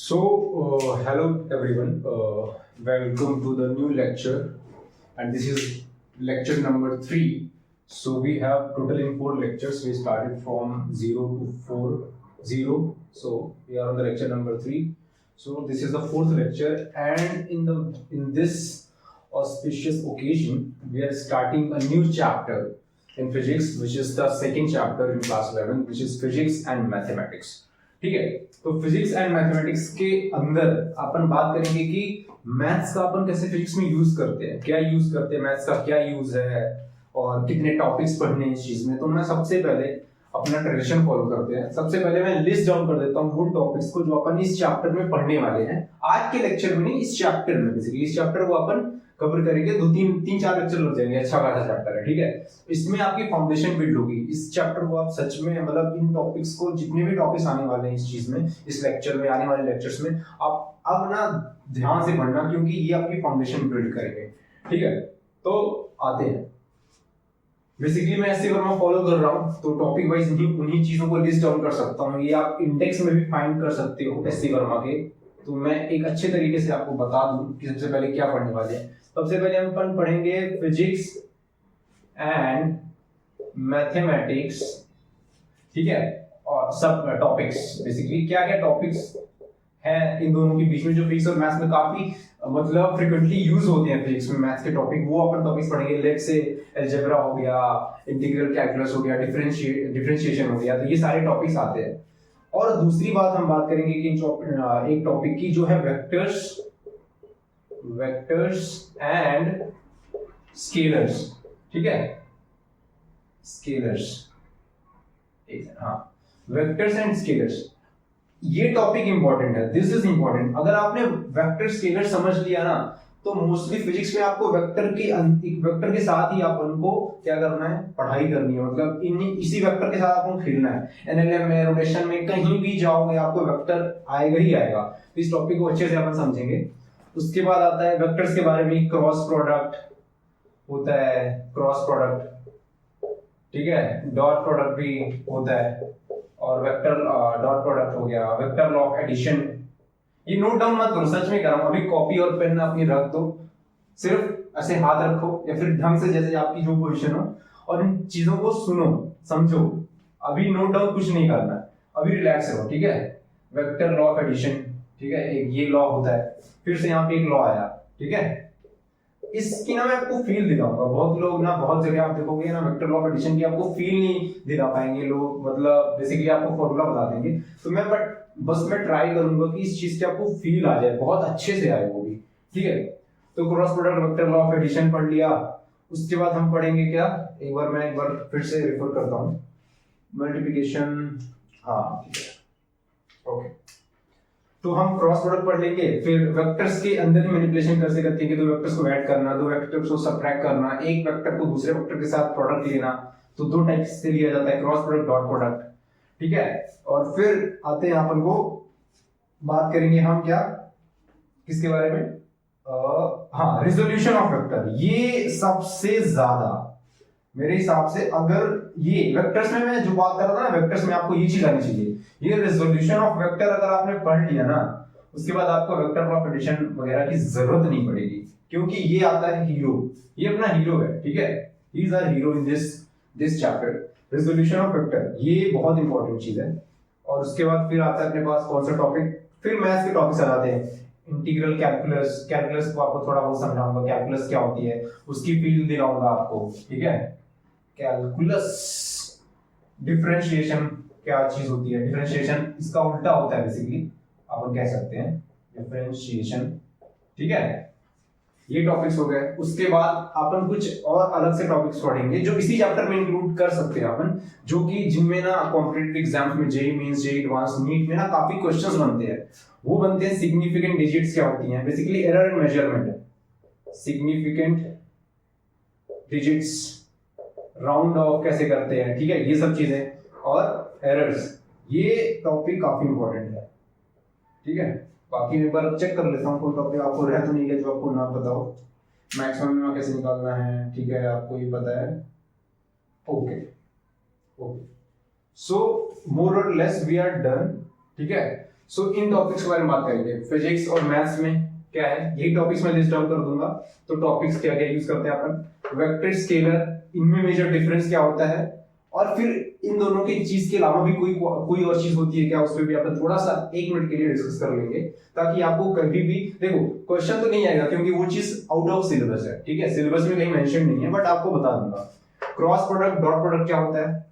Hello everyone. Welcome to the new lecture, and this is lecture number 3. So we have total in 4 lectures. We started from 0 to 0. So we are on the lecture number 3. So this is the 4th lecture, and in this auspicious occasion, we are starting a new chapter in physics, which is the second chapter in class 11, which is physics and mathematics. ठीक है, तो physics and mathematics के अंदर अपन बात करेंगे कि maths का अपन कैसे फिजिक्स में यूज करते हैं, क्या यूज करते हैं, मैथ्स का क्या यूज है और कितने टॉपिक्स पढ़ने हैं इस चीज में। तो मैं सबसे पहले अपना ट्रेडिशन फॉलो करते हैं। सबसे पहले मैं लिस्ट डाउन कर देता हूँ वो टॉपिक्स को जो अपन इस चैप्टर में पढ़ने वाले हैं। आज के लेक्चर में नहीं, इस चैप्टर में, बेसिकली इस चैप्टर को अपन कवर करेंगे। 3-4 लेक्चर लग जाएंगे, अच्छा खासा चैप्टर है, ठीक है। इसमें आपकी फाउंडेशन बिल्ड होगी। इस चैप्टर को आप सच में, मतलब इन टॉपिक्स को, जितने भी टॉपिक्स आने वाले हैं इस चीज में, इस लेक्चर में, आने वाले लेक्चर्स में, आप अब ना ध्यान से पढ़ना, क्योंकि ये आपकी फाउंडेशन बिल्ड करेंगे, ठीक है। तो आते हैं, बेसिकली मैं एससी वर्मा फॉलो कर रहा हूँ, तो टॉपिक वाइज उन्हीं चीजों को लिस्ट डाउन कर सकता हूँ। ये आप इंडेक्स में भी फाइंड कर सकते हो एससी वर्मा के। तो मैं एक अच्छे तरीके से आपको बता दूं कि सबसे पहले क्या पढ़ने वाले हैं। सबसे पहले हम पढ़ेंगे फिजिक्स एंड मैथमेटिक्स, ठीक है। और सब टॉपिक्स, बेसिकली क्या क्या टॉपिक्स हैं इन दोनों के बीच में, जो फिजिक्स और मैथ्स में काफी मतलब फ्रीक्वेंटली यूज होते हैं फिजिक्स में, मैथ्स के टॉपिक, वो अपन टॉपिक्स पढ़ेंगे। लेट से अलजेब्रा हो गया, इंटीग्रल कैलकुलस हो गया, डिफरेंशिएशन हो गया, तो ये सारे टॉपिक्स आते हैं। और दूसरी बात हम बात करेंगे कि एक टॉपिक की जो है वेक्टर्स एंड स्केलर्स, ठीक है। स्केलर्स, हाँ, वेक्टर्स एंड स्केलर्स, ये टॉपिक इंपॉर्टेंट है। This is important. अगर आपने वेक्टर स्केलर समझ लिया ना, तो मोस्टली फिजिक्स में आपको वेक्टर के साथ ही आप उनको क्या करना है, पढ़ाई करनी है। मतलब इसी वेक्टर के साथ आपको खेलना है। एनएलएम में, रोटेशन में, कहीं भी जाओगे आपको वेक्टर आएगा ही आएगा। तो इस टॉपिक को अच्छे से अपन समझेंगे। उसके बाद आता है वेक्टर्स के बारे में, क्रॉस प्रोडक्ट होता है, क्रॉस प्रोडक्ट, ठीक है। डॉट प्रोडक्ट भी होता है, और वेक्टर डॉट प्रोडक्ट हो गया, वेक्टर लॉ ऑफ एडिशन। ये नोट डाउन मत करो, सच में कर रहा हूं। अभी कॉपी और पेन अपनी रख दो, सिर्फ ऐसे हाथ रखो या फिर ढंग से, जैसे आपकी जो पोजीशन हो, और इन चीजों को सुनो, समझो। अभी नोट डाउन कुछ नहीं करना, अभी रिलैक्स रहो, ठीक है। वेक्टर लॉ ऑफ एडिशन, ठीक है, एक ये लॉ होता है। फिर से यहाँ पे एक लॉ आया, ठीक है। इसकी ना मैं आपको फील दिलाऊंगा। बहुत लोग ना, बहुत जगह आप देखोगे ना, वेक्टर लॉ ऑफ एडिशन की आपको फील नहीं दिला पाएंगे लोग, मतलब बेसिकली आपको फॉर्मूला बता देंगे। तो मैं बस मैं ट्राई करूंगा कि इस चीज की आपको फील आ जाए, बहुत अच्छे से आए वो भी, ठीक है। तो cross product, vector law of addition पढ़ लिया। उसके बाद हम पढ़ेंगे क्या, एक बार फिर से रेफर करता हूँ, मल्टीप्लिकेशन, हाँ ठीक है, ओके। तो हम क्रॉस प्रोडक्ट पढ़ लेंगे। फिर वेक्टर्स के अंदर ही मैनिपुलेशन कैसे करते हैं कि दो वेक्टर्स को ऐड करना, दो वेक्टर्स को सबट्रैक्ट करना, एक वेक्टर को दूसरे वेक्टर के साथ प्रोडक्ट लेना। तो 2 टाइप से लिया जाता है, क्रॉस प्रोडक्ट, डॉट प्रोडक्ट, ठीक है। और फिर आते हैं अपन को, बात करेंगे हम क्या, किसके बारे में, हाँ, रिजोल्यूशन ऑफ वेक्टर। ये सबसे ज्यादा मेरे हिसाब से, अगर ये वेक्टर्स में मैं जो बात कर रहा था ना, वेक्टर्स में आपको ये चीज आनी चाहिए। ये रिजोल्यूशन ऑफ वेक्टर अगर आपने पढ़ लिया ना, उसके बाद आपको वेक्टर ऑफ एडिशन वगैरह की जरूरत नहीं पड़ेगी, क्योंकि ये आता है हीरो, ये अपना हीरो है, ठीक है। He is our hero in this chapter, resolution of vector. ये बहुत इंपॉर्टेंट चीज है। और उसके बाद फिर आता है अपने पास कौन सा टॉपिक, फिर मैथ्स के टॉपिक्स आ जाते हैं। इंटीग्रल कैलकुलस को आपको थोड़ा बहुत समझाऊंगा, कैलकुलस क्या होती है, उसकी फील दिलाऊंगा आपको, ठीक है। कैलकुलस, डिफरेंशिएशन क्या चीज होती है, डिफरेंशिएशन इसका उल्टा होता है, बेसिकली अपन कह सकते हैं डिफरेंशिएशन, ठीक है। ये टॉपिक्स हो गए। उसके बाद अपन कुछ और अलग से टॉपिक्स पढ़ेंगे जो इसी चैप्टर में इंक्लूड कर सकते हैं अपन, जो कि जिनमें ना कॉम्पिटिटिव एग्जाम्स में, JEE mains, JEE advance, NEET में ना काफी क्वेश्चंस बनते हैं। वो बनते हैं सिग्निफिकेंट डिजिट्स क्या होती हैं, basically error in measurement, significant digits, round of कैसे करते हैं, ठीक है, ये सब चीजें, और एरर्स। ये टॉपिक काफी इंपॉर्टेंट है, ठीक है। बाकी एक बार चेक कर लेता हूँ कोई टॉपिक आपको रह तो नहीं गया जो आपको ना पता हो। मैक्सिमम कैसे निकालना है, ठीक है, आपको ये पता है, ओके ओके। सो मोर और लेस वी आर डन, ठीक है। सो इन टॉपिक्स के बारे में बात करेंगे। फिजिक्स और मैथ्स में क्या है, यही टॉपिक्स मैं लिस्ट डाउन कर दूंगा। तो टॉपिक्स क्या क्या यूज करते हैं अपन, वेक्टर, स्केलर, इनमें मेजर डिफरेंस क्या होता है, और फिर इन दोनों की चीज के अलावा भी कोई और चीज होती है क्या, उस पर भी अपन थोड़ा सा 1 मिनट के लिए डिस्कस कर लेंगे, ताकि आपको कभी भी, देखो क्वेश्चन तो नहीं आएगा क्योंकि वो चीज आउट ऑफ सिलेबस है, ठीक है, सिलेबस में कहीं मेंशन नहीं है, बट आपको बता दूंगा। क्रॉस प्रोडक्ट, डॉट प्रोडक्ट क्या होता है,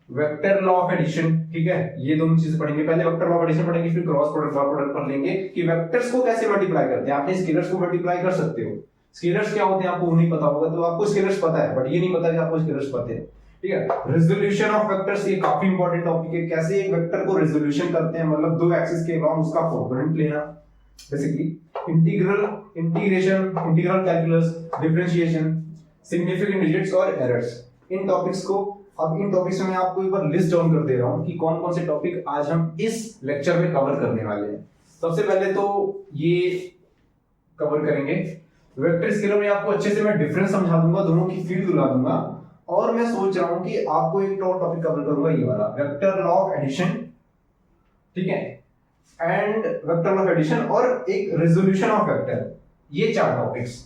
वेक्टर लॉ ऑफ एडिशन, ठीक है, ये दोनों चीजें पढ़ेंगे। पहले वेक्टर लॉ ऑफ एडिशन पढ़ेंगे, फिर क्रॉस प्रोडक्ट, डॉट प्रोडक्ट पढ़ लेंगे कि वेक्टर्स को कैसे मल्टीप्लाई करते हैं। आपने स्केलर्स को मल्टीप्लाई कर सकते हो, स्केलर्स क्या होते हैं आपको नहीं पता होगा, तो आपको स्केलर्स पता है, बट ये नहीं पता कि आपको स्केलर्स पता है, ठीक है। रेजोल्यूशन ऑफ वेक्टर्स, ये काफी इंपॉर्टेंट टॉपिक है, कैसे एक वेक्टर को रेजोल्यूशन करते हैं, मतलब 2 एक्सिस के अलोंग उसका कोऑर्डिनेट लेना, basically integral calculus, differentiation, significant digits और एरर्स। इन टॉपिक्स को, अब इन टॉपिक्स में मैं आपको एक बार लिस्ट डाउन कर दे रहा हूं कि कौन कौन से टॉपिक आज हम इस लेक्चर में कवर करने वाले हैं। सबसे पहले तो ये कवर करेंगे वेक्टर स्केलर में, आपको अच्छे से मैं डिफरेंस समझा दूंगा, दोनों की फील्ड दिला दूंगा, और मैं सोच रहा हूं कि आपको एक और टॉपिक कवर करूंगा, ये वाला वेक्टर लॉ ऑफ एडिशन, ठीक है, and vector law of addition और एक रेजोल्यूशन ऑफ वेक्टर। ये 4 टॉपिक्स,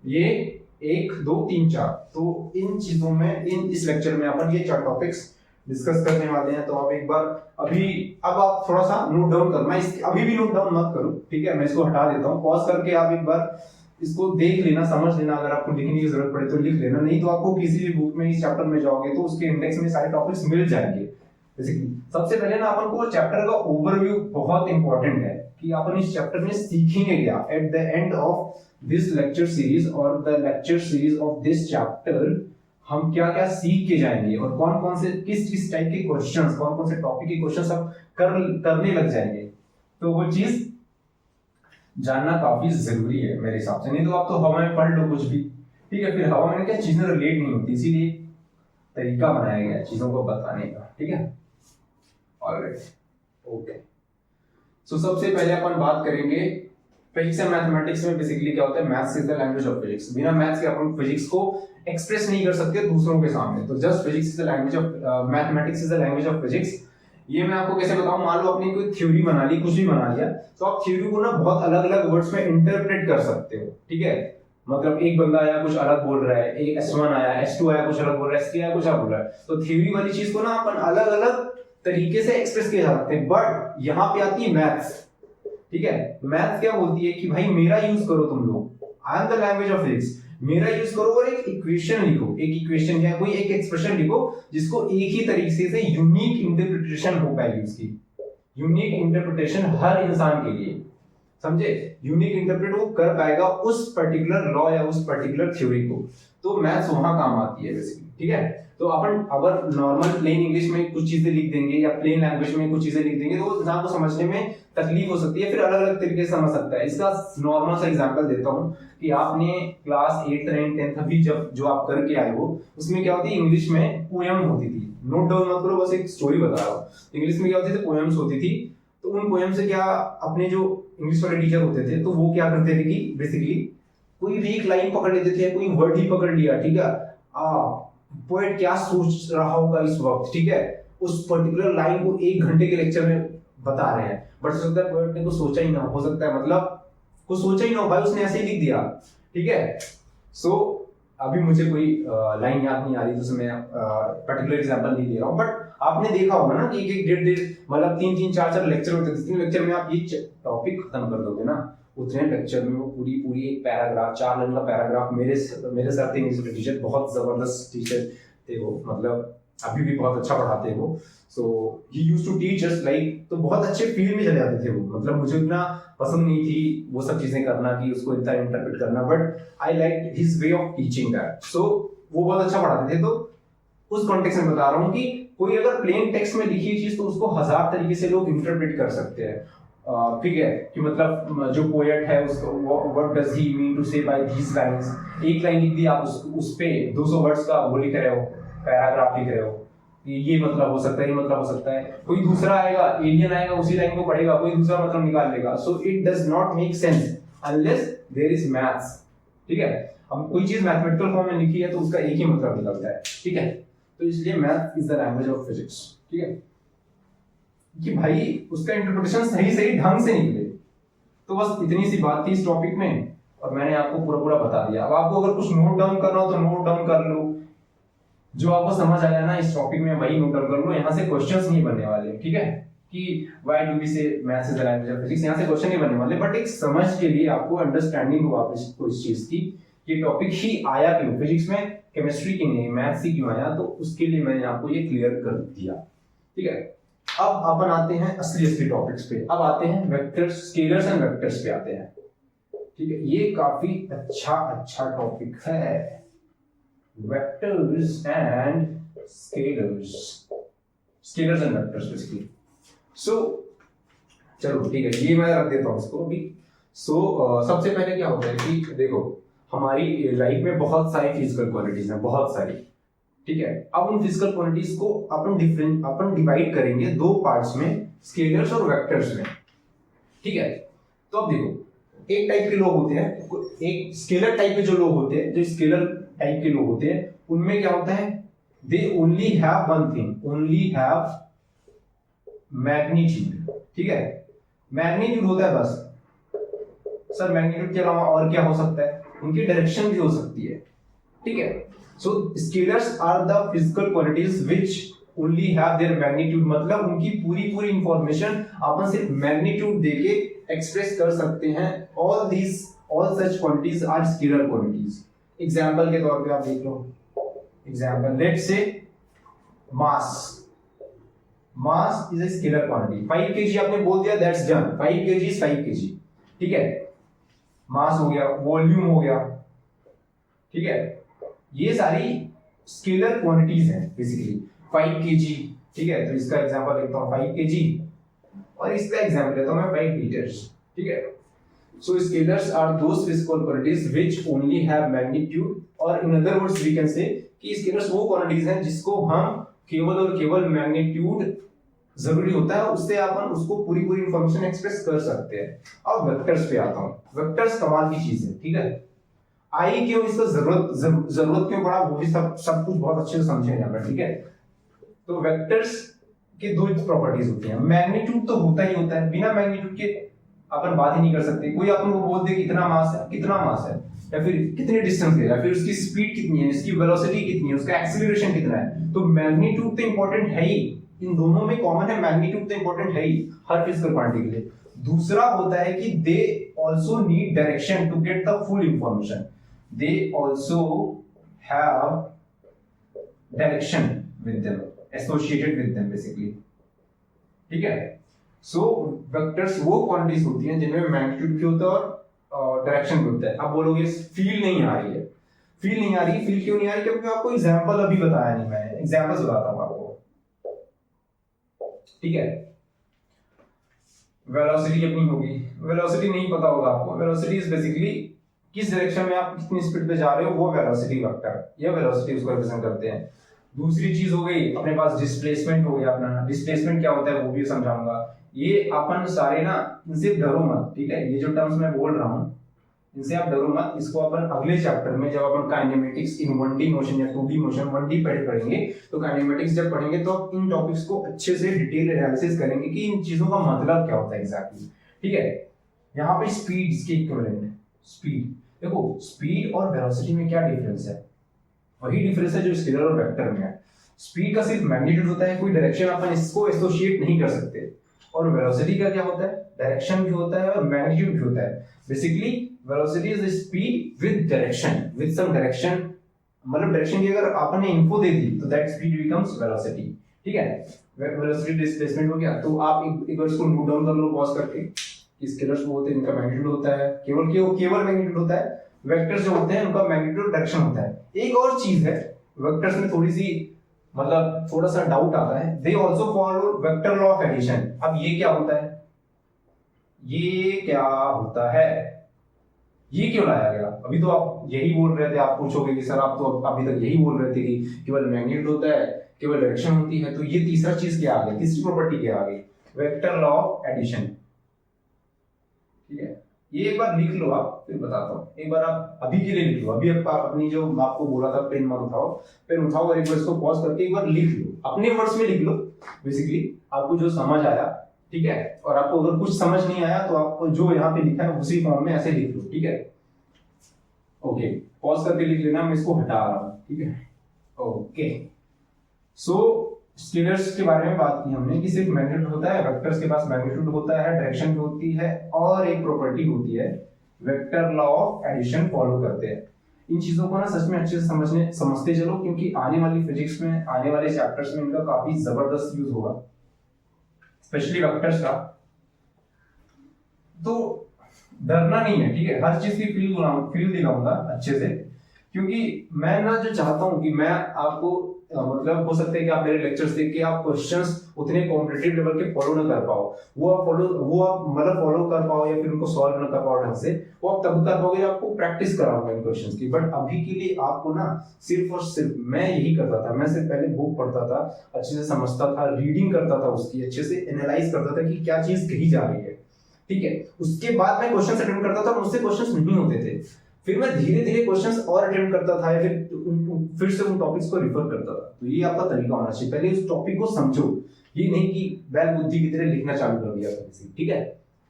ये 1 2 3 4, तो इन चीजों में, इस लेक्चर में अपन ये 4 टॉपिक्स डिस्कस करने वाले हैं। तो आप एक बार अब आप थोड़ा सा नोट डाउन करना, अभी भी नोट डाउन मत करो, ठीक है, मैं इसको हटा देता हूं, पॉज करके आप एक बार इसको देख लेना, समझ लेना, अगर आपको लिखने की जरूरत पड़े तो लिख लेना, नहीं तो आपको किसी भी बुक में इस चैप्टर में जाओगे तो उसके इंडेक्स में सारे टॉपिक्स मिल जाएंगे। बेसिकली सबसे पहले ना अपन को चैप्टर का ओवरव्यू बहुत इंपॉर्टेंट है कि अपन इस चैप्टर में सीखेंगे क्या। At the end of this lecture series और the lecture series of this chapter हम क्या क्या सीख के जाएंगे, और कौन कौन से किस टाइप के क्वेश्चंस, कौन कौन से टॉपिक के क्वेश्चंस आप करने लग जाएंगे, तो वो चीज जानना काफी जरूरी है मेरे हिसाब से। नहीं तो आप तो हवा में पढ़ लो कुछ भी, ठीक है, फिर हवा में क्या चीजें रिलेट नहीं होती, इसीलिए तरीका बनाया गया चीजों को बताने का, ठीक है। ऑलराइट, ओके, सो सबसे पहले अपन बात करेंगे फिजिक्स एंड मैथमेटिक्स में। बेसिकली क्या होता है, maths is the language of physics. बिना मैथ्स के अपन फिजिक्स को एक्सप्रेस नहीं कर सकते दूसरों के सामने, तो just physics is the language of mathematics is the language of physics. ये मैं आपको कैसे बताऊं, मान लो आपने कोई थ्योरी बना ली, कुछ भी बना लिया, तो आप थ्योरी को ना बहुत अलग अलग वर्ड्स में इंटरप्रेट कर सकते हो, ठीक है। मतलब एक बंदा आया कुछ अलग बोल रहा है, एक S1 आया, S2 आया कुछ अलग बोल रहा है, S3 आया कुछ अलग बोल रहा है, तो थ्योरी वाली चीज को ना अपन अलग अलग तरीके से एक्सप्रेस किया जा सकते हैं। बट यहाँ पे आती है मैथ्स, ठीक है। मैथ्स क्या बोलती है कि भाई मेरा यूज करो तुम लोग, I am the language of physics, मेरा यूज करो और एक इक्वेशन लिखो, एक इक्वेशन या कोई एक एक्सप्रेशन लिखो जिसको एक ही तरीके से यूनिक इंटरप्रिटेशन हो पाएगी उसकी, यूनिक इंटरप्रिटेशन हर इंसान के लिए, समझे, यूनिक इंटरप्रेट वो कर पाएगा उस पर्टिकुलर लॉ या उस पर्टिकुलर थ्योरी को। तो मैथ्स वहां काम आती है बेसिकली, ठीक है। तो अपन अगर नॉर्मल प्लेन इंग्लिश में कुछ चीजें लिख देंगे या प्लेन लैंग्वेज में कुछ चीजें लिख देंगे तो इंसान को समझने में तकलीफ हो सकती है, फिर अलग अलग तरीके से समझ सकता है। इसका नॉर्मल सा एग्जांपल देता हूं कि आपने क्लास 8 9 10 अभी जब जो आप करके आए हो उसमें क्या होती है, इंग्लिश में पोएम होती थी, नोट डाउन मत करो, बस एक स्टोरी बता रहा हूं। इंग्लिश में क्या होती थी, पोएम्स होती थी, तो उन पोएम से क्या अपने जो इंग्लिश वाले टीचर होते थे तो वो क्या करते थे कि बेसिकली कोई भी एक लाइन पकड़ लेते थे, कोई वर्ड ही पकड़ लिया, ठीक है, पोएट क्या सोच रहा होगा इस वक्त, ठीक है, उस पर्टिकुलर लाइन को 1 घंटे के लेक्चर में बता रहे हैं, बट हो सकता है पोएट ने कुछ सोचा ही ना हो सकता है, मतलब कुछ सोचा ही ना हो भाई, उसने ऐसे ही लिख दिया, ठीक है। सो अभी मुझे कोई लाइन याद नहीं आ रही तो मैं पर्टिकुलर एग्जांपल नहीं दे रहा हूं, बट आपने देखा होगा ना कि एक डेढ़ मतलब 3 4 4 लेक्चर होते थे, 3 लेक्चर में आप ये टॉपिक खत्म कर दोगे ना, उतने लेक्चर में वो पूरी एक पैराग्राफ, 4 लाइन का पैराग्राफ, मेरे सर थे इंग्लिश के टीचर, बहुत जबरदस्त टीचर थे वो, मतलब अभी भी बहुत अच्छा पढ़ाते हैं वो। So he used to teach us like, तो बहुत अच्छे फील्ड में चले जाते थे वो, मतलब मुझे इतना पसंद नहीं थी वो सब चीजें करना कि उसको इतना इंटरप्रेट करना, but I like his way of teaching that. So वो बहुत अच्छा पढ़ाते थे, तो उस कॉन्टेक्स्ट में बता रहा हूँ कि कोई अगर प्लेन टेक्स्ट में लिखी चीज तो उसको 1000 तरीके से लोग इंटरप्रेट कर सकते हैं, ठीक है, कि मतलब जो पोएट है उसको what does he mean to say by these lines, एक लाइन लिख दी आप उस पे 200 वर्ड्स का वो लिख रहे हो, पैराग्राफ लिख रहे हो, ये मतलब हो सकता है, ये मतलब हो सकता है, कोई दूसरा आएगा, एलियन आएगा, उसी लाइन को पढ़ेगा, कोई दूसरा मतलब निकाल लेगा। So it does not make sense unless there is maths, ठीक है। अब कोई चीज मैथमेटिकल फॉर्म में लिखी है तो उसका एक ही मतलब निकलता है, ठीक है, तो इसलिए math is the language of physics, ठीक है। कि भाई उसका इंटरप्रिटेशन सही सही ढंग से निकले। तो बस इतनी सी बात थी इस टॉपिक में, और मैंने आपको पूरा पूरा बता दिया। अब आपको अगर कुछ नोट डाउन करना हो तो नोट डाउन कर लो, जो आपको समझ आया ना इस टॉपिक में वही नोट डाउन कर लो। यहाँ से क्वेश्चंस नहीं बनने वाले, ठीक है, कि व्हाई डू वी से maths is the language of physics, यहाँ से क्वेश्चन नहीं बनने वाले, बट एक समझ के लिए आपको अंडरस्टैंडिंग हो आप इसको, इस चीज की ये टॉपिक ही आया क्यों फिजिक्स में, केमिस्ट्री की नहीं मैथ्स ही क्यों आया, तो उसके लिए मैंने आपको ये क्लियर कर दिया, ठीक है। अब अपन आते हैं असली टॉपिक्स पे। अब आते हैं वेक्टर्स, स्केलर्स एंड वेक्टर्स पे आते हैं, ठीक है। ये काफी अच्छा टॉपिक है, vectors and scalars, scalars and vectors basically. So चलो ठीक है, ये मैं रख देता हूं इसको अभी। सबसे पहले क्या होता है कि देखो हमारी लाइफ में बहुत सारी फिजिकल क्वांटिटीज हैं, बहुत सारी, ठीक है। अब उन फिजिकल क्वांटिटीज को अपन डिवाइड करेंगे दो पार्ट्स में, स्केलर्स और वेक्टर्स में, ठीक है। तो अब देखो एक टाइप के लोग होते हैं, एक स्केलर टाइप के जो लोग होते हैं, जो स्केलर टाइप के लोग होते हैं, उनमें क्या होता है, they only have one thing, only have magnitude, ठीक है। मैग्नीट्यूड होता है बस। सर मैग्नीट्यूड के अलावा और क्या हो सकता है, उनकी डायरेक्शन भी हो सकती है, ठीक है। So scalars are the physical quantities which only have their magnitude, मतलब उनकी पूरी इंफॉर्मेशन अपन सिर्फ मैग्नीट्यूड देके एक्सप्रेस कर सकते हैं। All such quantities are scalar quantities. Example के तौर पे आप देख लो, example let's say mass is a scalar quantity. 5 kg आपने बोल दिया, that's done, 5 kg is 5 kg, ठीक है। मास हो गया, वॉल्यूम हो गया, ठीक है। ये सारी स्केलर क्वांटिटीज हैं बेसिकली। 5 kg, ठीक है, तो इसका एग्जांपल लेता हूं 5 kg, और इसका एग्जांपल लेता हूं मैं 5 लीटर्स, ठीक है। So scalars are those physical quantities which only have magnitude, और in other words we can say कि स्केलर्स वो क्वांटिटीज हैं जिसको हम केवल और केवल मैग्नीट्यूड जरूरी होता है, उससे अपन उसको पूरी इंफॉर्मेशन एक्सप्रेस कर सकते हैं। अब वेक्टर्स पे आता हूं। वेक्टर्स कमाल की चीज है, ठीक है। आई क्यों इसका जरूरत क्यों पड़ा, वो भी सब कुछ बहुत अच्छे से समझे यहाँ पर, ठीक है। तो वेक्टर्स के दो प्रॉपर्टीज होती हैं। मैग्नीट्यूड तो होता ही होता है, बिना मैग्नीट्यूड के अपन बात ही नहीं कर सकते। कोई अपन को बोल दे कितना मास है, या फिर कितने डिस्टेंस है, या फिर उसकी स्पीड कितनी है, इसकी वेलोसिटी कितनी है, उसका एक्सीलरेशन कितना है, तो मैग्नीट्यूड तो इंपॉर्टेंट है ही। इन दोनों में कॉमन है, मैग्नीट्यूड तो इंपॉर्टेंट है ही हर फिजिकल क्वांटिटी के लिए। दूसरा होता है कि they also need direction to get the full information, they also have direction with them, associated with them basically, ठीक है। सो वेक्टर्स वो क्वांटिटीज होती हैं जिनमें मैग्नीट्यूड भी होता है और डायरेक्शन भी होता है। अब बोलोगे फील नहीं आ रही है, फील क्यों नहीं आ रही, क्योंकि आपको एग्जांपल अभी बताया नहीं, मैंने एग्जांपल्स बताता हूं आपको, ठीक है। वेलोसिटी अपनी होगी, वेलोसिटी नहीं पता होगा आपको। वेलोसिटी इज बेसिकली किस डायरेक्शन में आप कितनी स्पीड पे जा रहे हो, वो वेलोसिटी वेक्टर या वेलोसिटी उसको रिप्रेजेंट करते हैं। दूसरी चीज हो गई अपने पास डिस्प्लेसमेंट हो गया अपना। डिस्प्लेसमेंट क्या होता है वो भी समझाऊंगा। ये अपन सारे ना, इनसे डरो मत, ठीक है। ये जो टर्म्स मैं बोल रहा हूँ इनसे आप डरो मत। इसको अपन अगले चैप्टर में जब अपन काइनेमेटिक्स इन 1D मोशन या 2D मोशन 1D पढ़ेंगे, तो काइनेमेटिक्स जब पढ़ेंगे तो आप इन टॉपिक्स को अच्छे से डिटेल एनालिसिस करेंगे कि इन चीजों का मतलब क्या होता है एग्जैक्टली, ठीक है। यहाँ पे स्पीड के इक्विवेलेंट, स्पीड देखो, स्पीड और वेलोसिटी में क्या डिफरेंस है, वही डिफरेंस है जो स्केलर और वेक्टर में है। स्पीड का सिर्फ मैग्नीट्यूड होता है, कोई डायरेक्शन अपन इसको एसोसिएट नहीं कर सकते। और वेलोसिटी का क्या होता है, डायरेक्शन भी होता है और मैग्नीट्यूड भी होता है। Basically velocity is speed with direction, with some direction, मतलब डायरेक्शन की अगर आपने इन्फो दे दी तो दैट स्पीड बिकम्स वेलोसिटी, ठीक है। वेलोसिटी डिस्प्लेसमेंट हो गया, तो आप एक बार इसको नोट डाउन कर लो पॉज करके। स्केलर्स वो होते हैं इनका मैग्नीट्यूड होता है, केवल मैग्नीट्यूड होता है। वेक्टर्स जो होते हैं उनका मैग्नीट्यूड डायरेक्शन होता है। एक और चीज है वेक्टर्स में थोड़ी सी मतलब थोड़ा सा डाउट आता है, they also follow vector law of addition. अब ये क्या होता है, ये क्यों लाया गया? अभी तो आप यही बोल रहे थे, आप पूछोगे कि सर आप तो अभी तक यही बोल रहे थे कि केवल मैग्नीट्यूड होता है, केवल डायरेक्शन होती है, तो ये तीसरा चीज क्या आ गई, तीसरी प्रॉपर्टी क्या आ गई, वेक्टर लॉ ऑफ एडिशन, ठीक है। ये एक बार लिख लो आप, फिर बताता हूँ। एक बार आप अभी के लिए लिख लो, अभी आप अपनी जो आपको बोला था पेन मत उठाओ, पेन उठाओ और एक बार इसको पॉज करके एक बार लिख लो, अपने वर्ड्स में लिख लो। बेसिकली आपको जो समझ आया, ठीक है, और आपको अगर कुछ समझ नहीं आया तो आपको जो यहाँ पे लिखा है उसी फॉर्म में ऐसे लिख लो, ठीक है। ओके, पॉज करके लिख लेना, मैं इसको हटा रहा हूँ, ठीक है। ओके, सो स्केलर्स के बारे में बात की हमने कि सिर्फ मैग्नीट्यूड होता है, वेक्टर्स के पास मैग्नीट्यूड होता है, डायरेक्शन भी होती है, और एक प्रॉपर्टी होती है, vector law of addition follow करते हैं। इन चीजों को ना सच में अच्छे से समझते चलो, क्योंकि आने वाली फिजिक्स में, आने वाले चैप्टर्स में इनका काफी जबरदस्त यूज होगा, स्पेशली वेक्टर्स का। तो डरना नहीं है, ठीक है, हर चीज की फील दिलाऊंगा अच्छे से, क्योंकि मैं ना जो चाहता हूं कि मैं आपको मतलब हो सकता है कि आप मेरे लेक्चर्स देख के आप क्वेश्चंस उतने कॉम्पिटिटिव लेवल के फॉलो ना कर पाओ, वो आप मतलब फॉलो कर पाओ या फिर उनको सॉल्व ना कर पाओ ढंग से, वो आप तब कर पाओगे जब आपको प्रैक्टिस कराऊंगा इन क्वेश्चंस की। बट अभी के लिए आपको ना सिर्फ और सिर्फ मैं यही करता था, मैं सिर्फ पहले बुक पढ़ता था, अच्छे से समझता था, रीडिंग करता था, उसकी अच्छे से एनालाइज करता था कि क्या चीज कही जा रही है, ठीक है। उसके बाद मैं क्वेश्चन अटेम्प्ट करता था, मुझसे क्वेश्चंस नहीं होते थे, फिर मैं धीरे धीरे क्वेश्चंस और अटेम्प्ट करता था या फिर से उन टॉपिक्स को रिफर करता था। तो ये आपका तरीका होना चाहिए, पहले उस टॉपिक को समझो, ये नहीं कि बैल बुद्धि की तरह लिखना चालू कर दिया था, ठीक है।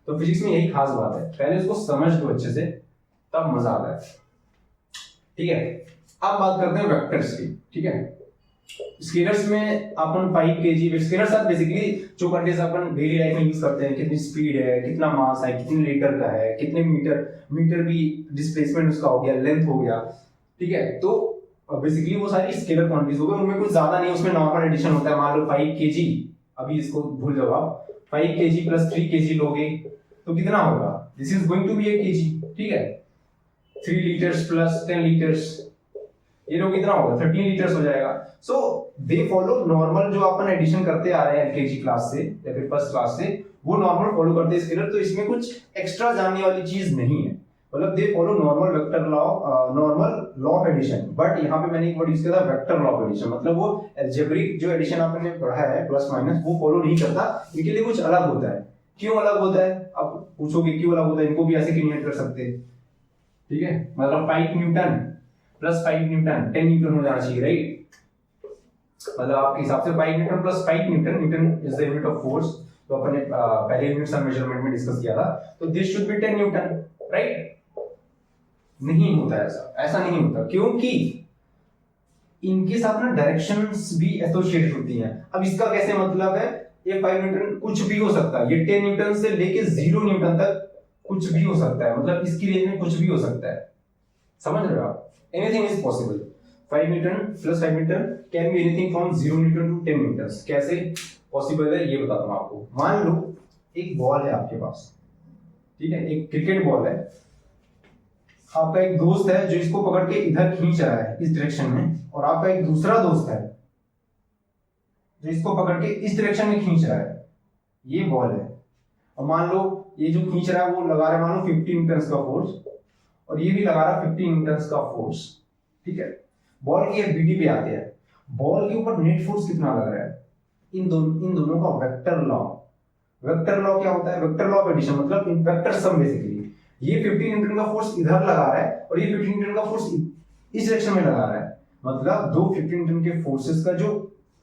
तो फिजिक्स में यही खास बात है, पहले उसको समझ लो अच्छे से, तब मजा आता है, ठीक है। अब बात करते हैं वेक्टर्स की, ठीक है। स्केलर्स में अपन 5 kg स्केलर्स आप बेसिकली जो क्वांटिटीज अपन डेली लाइफ में यूज करते हैं, कितनी स्पीड है, कितना मास है, कितने लीटर का है, कितने मीटर भी डिस्प्लेसमेंट उसका हो गया, लेंथ हो गया, ठीक है। तो बेसिकली वो सारी स्केलर क्वांटिटीज हो गई, उनमें कुछ ज्यादा नहीं, उसमें नॉर्मल एडिशन होता है। मान लो 5 kg, अभी इसको भूल जाओ आप, 5 kg प्लस 3 kg लोगे तो कितना होगा, this is going to be 1 kg, ठीक है। 3 लीटर्स प्लस 10 लीटर्स, ये लोग कितना होगा, 13 लीटर्स हो जाएगा। सो दे फॉलो नॉर्मल जो अपन एडिशन करते आ रहे हैं एलकेजी क्लास से या फिर फर्स्ट क्लास से, वो नॉर्मल फॉलो करते हैं स्केलर। तो इसमें कुछ एक्स्ट्रा जानने वाली चीज नहीं है, मतलब they follow normal vector law, normal law of addition. But यहाँ पे मैंने एक वर्ड यूज किया था, वेक्टर लॉ ऑफ एडिशन, मतलब वो अलजेब्रिक जो एडिशन आपने पढ़ा है प्लस माइनस, वो फॉलो नहीं करता, इनके लिए कुछ अलग होता है। क्यों अलग होता है, अब पूछोगे क्यों अलग होता है, इनको भी ऐसे क्यों नहीं कर सकते, ठीक है। मतलब 5 न्यूटन प्लस 5 न्यूटन 10 न्यूटन हो जाना चाहिए, राइट। मतलब आपके हिसाब से 5 newton plus 5 Newton, Newton is the unit of force, तो अपन ने पहले यूनिट्स ऑफ मेजरमेंट में डिस्कस किया था, तो this should be 10 Newton, right. नहीं होता ऐसा नहीं होता, क्योंकि इनके साथ ना डायरेक्शंस भी एसोसिएटेड होती हैं। अब इसका कैसे मतलब है, ये 5 न्यूटन कुछ भी हो सकता है, ये 10 न्यूटन से लेके 0 न्यूटन तक कुछ भी हो सकता है, मतलब इसकी रेंज में कुछ भी हो सकता है, समझ रहे हो आप, anything is possible. 5 newton plus 5 newton can be anything from 0 newton to 10 newton. कैसे पॉसिबल है ये बताता हूं आपको। मान लो एक बॉल है आपके पास, ठीक है, एक क्रिकेट बॉल है, आपका एक दोस्त है जो इसको पकड़ के इधर खींच रहा है इस डायरेक्शन में, और आपका एक दूसरा दोस्त है जो इसको पकड़ के इस डायरेक्शन में खींच रहा है, ये बॉल है। और मान लो ये जो खींच रहा है वो लगा रहा है मान लो 50 न्यूटन का फोर्स, और ये भी लगा रहा है 50 न्यूटन का फोर्स, ठीक है। बॉल की बीडी पे आते हैं, बॉल के ऊपर नेट फोर्स कितना लग रहा है, इन दोनों का वेक्टर लॉ क्या होता है, वेक्टर लॉ ऑफ एडिशन, मतलब इन वेक्टर सम। बेसिकली ये 50 न्यूटन का फोर्स इधर लगा रहा है और ये 50 न्यूटन का फोर्स इस डायरेक्शन में लगा रहा है, मतलब दो 50 न्यूटन के फोर्सेस का जो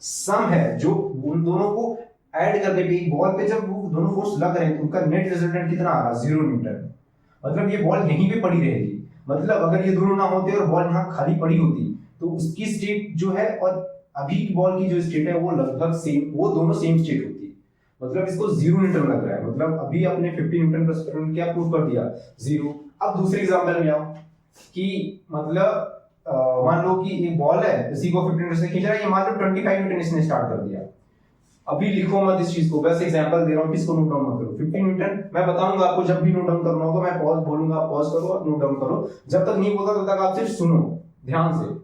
सम है, जो उन दोनों को ऐड करने पे बॉल पे जब वो दोनों फोर्स लग रहे हैं तो उनका नेट रिजल्टेंट कितना आ रहा है, 0 न्यूटन। मतलब ये बॉल यहीं पे पड़ी रहेगी, मतलब अगर ये दोनों ना होते और बॉल यहाँ खाली पड़ी होती तो उसकी स्टेट जो है और अभी की बॉल की जो स्टेट है वो लगभग सेम, वो दोनों सेम स्टेट होती है। मतलब इसको 0 न्यूटन लग रहा है, मतलब अभी आपने 50 न्यूटन प्लस 50 न्यूटन क्या प्रूव कर दिया, 0। अब दूसरे एग्जांपल में आओ कि मतलब मान लो कि एक बॉल है, इसी को 50 न्यूटन से खींच रहा है, ये मान लो 25 न्यूटन इसने स्टार्ट कर दिया। अभी लिखो मत इस चीज को, बस एग्जांपल दे रहा हूं, किसको नोट डाउन मत करो। 50 न्यूटन मैं बताऊंगा आपको, जब भी नोट डाउन करना होगा मैं पॉज बोलूंगा, पॉज करो और नोट डाउन करो, जब तक नहीं बोलता तब तक आप सिर्फ सुनो ध्यान से।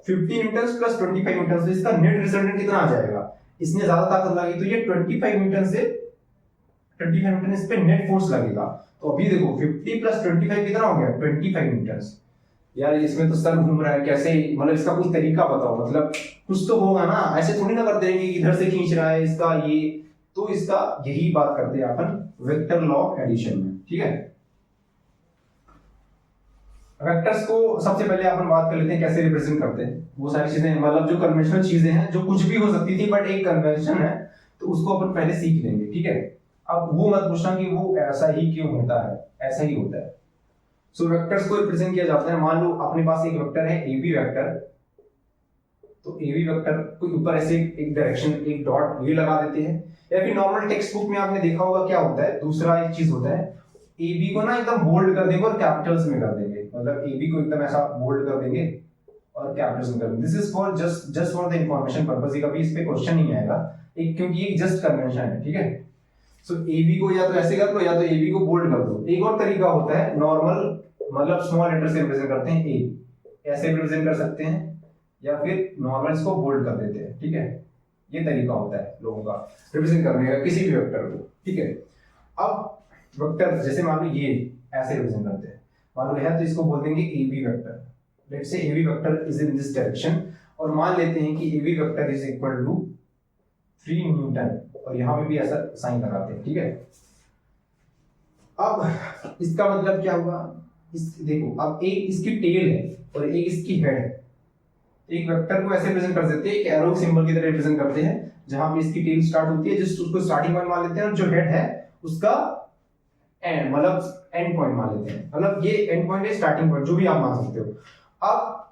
50 न्यूटन प्लस 25 न्यूटन से इसका नेट रिजल्टेंट कितना आ जाएगा, इसने ज्यादा ताकत लगी तो ये 25 न्यूटन से 25 न्यूटन इस पे नेट फोर्स लगेगा। तो अभी देखो 50 प्लस 25 कितना हो गया, 25 न्यूटन। यार इसमें तो सर घूम रहा है, कैसे, मतलब इसका कुछ तरीका बताओ, मतलब कुछ तो होगा ना, ऐसे थोड़ी ना कर देंगे कि इधर से खींच रहा है इसका ये, तो इसका यही बात करते हैं अपन वेक्टर लॉ ऑफ एडिशन में, ठीक है। वेक्टर्स को सबसे पहले अपन बात कर लेते हैं कैसे रिप्रेजेंट करते हैं। वो सारी चीजें मतलब जो कन्वेंशनल चीजें हैं जो कुछ भी हो सकती थी बट एक कन्वेंशन है, तो उसको अपन पहले सीख लेंगे, ठीक है। अब वो मत पूछना कि वो ऐसा ही क्यों होता है, ऐसा ही होता है। सो वेक्टर्स को रिप्रेजेंट किया जाता है। मान लो अपने पास एक वेक्टर है ए बी वेक्टर, तो ए बी वेक्टर को ऊपर ऐसे एक डायरेक्शन एक डॉट ये लगा देते हैं, या फिर नॉर्मल टेक्स्ट बुक में आपने देखा होगा क्या होता है, दूसरा एक चीज होता है ए बी को ना एकदम बोल्ड कर देंगे और कैपिटल्स में कर देंगे, मतलब ए बी को एकदम ऐसा बोल्ड कर देंगे और कैपिटल्स में कर देंगे। This is for just for the information purpose, ये कभी इस पे क्वेश्चन नहीं आएगा एक, क्योंकि ये जस्ट कन्वेंशन है, ठीक है। सो ए बी को या तो ऐसे कर लो या तो ए बी को बोल्ड कर दो। एक और तरीका होता है नॉर्मल, मतलब स्मॉल लेटर से रिप्रेजेंट करते हैं, ए ऐसे रिप्रेजेंट कर सकते हैं या फिर नॉर्मल इसको बोल्ड कर देते हैं, ठीक है। ये तरीका होता है लोगों का रिप्रेजेंट करने का किसी भी वेक्टर को, ठीक है। अब वेक्टर जैसे मान लो ये ऐसे रिप्रेजेंट करते हैं, मान लो है तो इसको बोल देंगे ए B vector. Let's say A B vector is in this direction, और मान लेते हैं कि A B vector is equal to 3 newton, और यहां पे भी ऐसा साइन लगाते हैं, ठीक है। अब इसका मतलब क्या हुआ, इस देखो अब एक इसकी टेल है और एक इसकी हेड है। एक वेक्टर को ऐसे रिप्रेजेंट कर देते हैं, एक एरो सिंबल की तरह रिप्रेजेंट करते हैं, जहां पे इसकी टेल स्टार्ट होती है, जस्ट उसको स्टार्टिंग पॉइंट मान लेते हैं, और जो हेड है उसका एंड मतलब एंड पॉइंट मान लेते हैं, मतलब ये एंड पॉइंट है स्टार्टिंग पॉइंट जो भी आप मान सकते हो। अब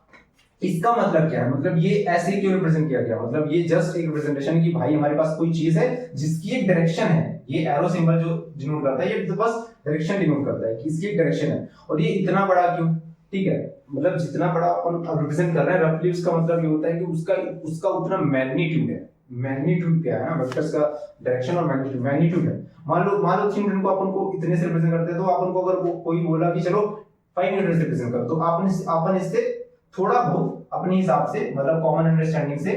इसका मतलब क्या है, मतलब ये ऐसे क्यों रिप्रेजेंट किया गया, मतलब ये जस्ट एक रिप्रेजेंटेशन कि भाई हमारे पास कोई चीज है जिसकी एक डायरेक्शन है, ये एरो सिंबल जो डिनोट करता है ये तो बस डायरेक्शन डिनोट करता है कि इसकी एक डायरेक्शन है, और ये इतना बड़ा क्यों, ठीक है। मतलब जितना बड़ा अपन रिप्रेजेंट कर रहे हैं रफली, उसका मतलब ये होता है कि उसका उतना मैग्नीट्यूड है। मैग्नीट्यूड क्या है ना, वेक्टर्स का डायरेक्शन और मैग्नीट्यूड है। मान लो 3 न्यूटन को अपन को इतने से रिप्रेजेंट करते हैं, तो अपन को अगर कोई बोला कि चलो 5 न्यूटन से रिप्रेजेंट करो, तो अपन इससे थोड़ा बहुत अपने हिसाब से मतलब कॉमन अंडरस्टैंडिंग से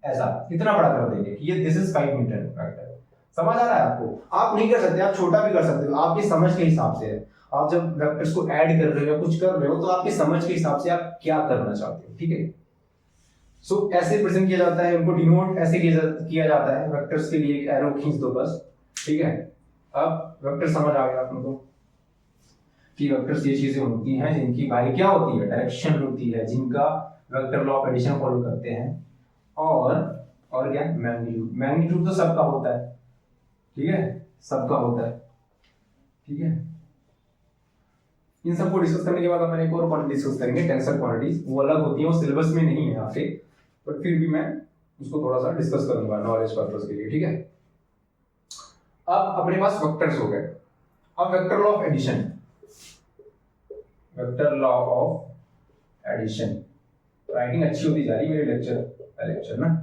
ऐसा इतना बड़ा कर देंगे कि ये दिस इज 5 न्यूटन वेक्टर। समझ आ रहा है आपको? आप नहीं कर सकते, आप छोटा भी कर सकते हो, आपकी समझ के हिसाब से है। आप जब वेक्टर्स को ऐड कर रहे हो या कुछ कर रहे हो तो आपकी समझ के हिसाब से आप क्या करना चाहते हो, ठीक है। सो ऐसे प्रेजेंट किया जाता है, उनको डिनोट ऐसे किया जाता है। वेक्टर्स के लिए एक एरो खींच दो बस, ठीक है। अब वेक्टर समझ आ गया आपको कि वेक्टर्स ये चीजें होती हैं जिनकी भाई क्या होती है, डायरेक्शन होती है, जिनका vector law of addition follow करते हैं, और क्या मैग्नीट्यूड तो सबका होता है, ठीक है, सबका होता है, ठीक है। इन सबको डिस्कस करने के बाद अपन एक और क्वांटिटी डिस्कस करेंगे, टेंसर क्वांटिटीज। वो अलग होती हैं, वो सिलेबस में नहीं है यहाँ पे, बट फिर भी मैं उसको थोड़ा सा डिस्कस करूंगा नॉलेज पर्पस के लिए, ठीक है। अब अपने पास वेक्टर्स हो गए। अब vector law of addition, vector law of addition, writing अच्छी होती जा रही है मेरे लेक्चर ना,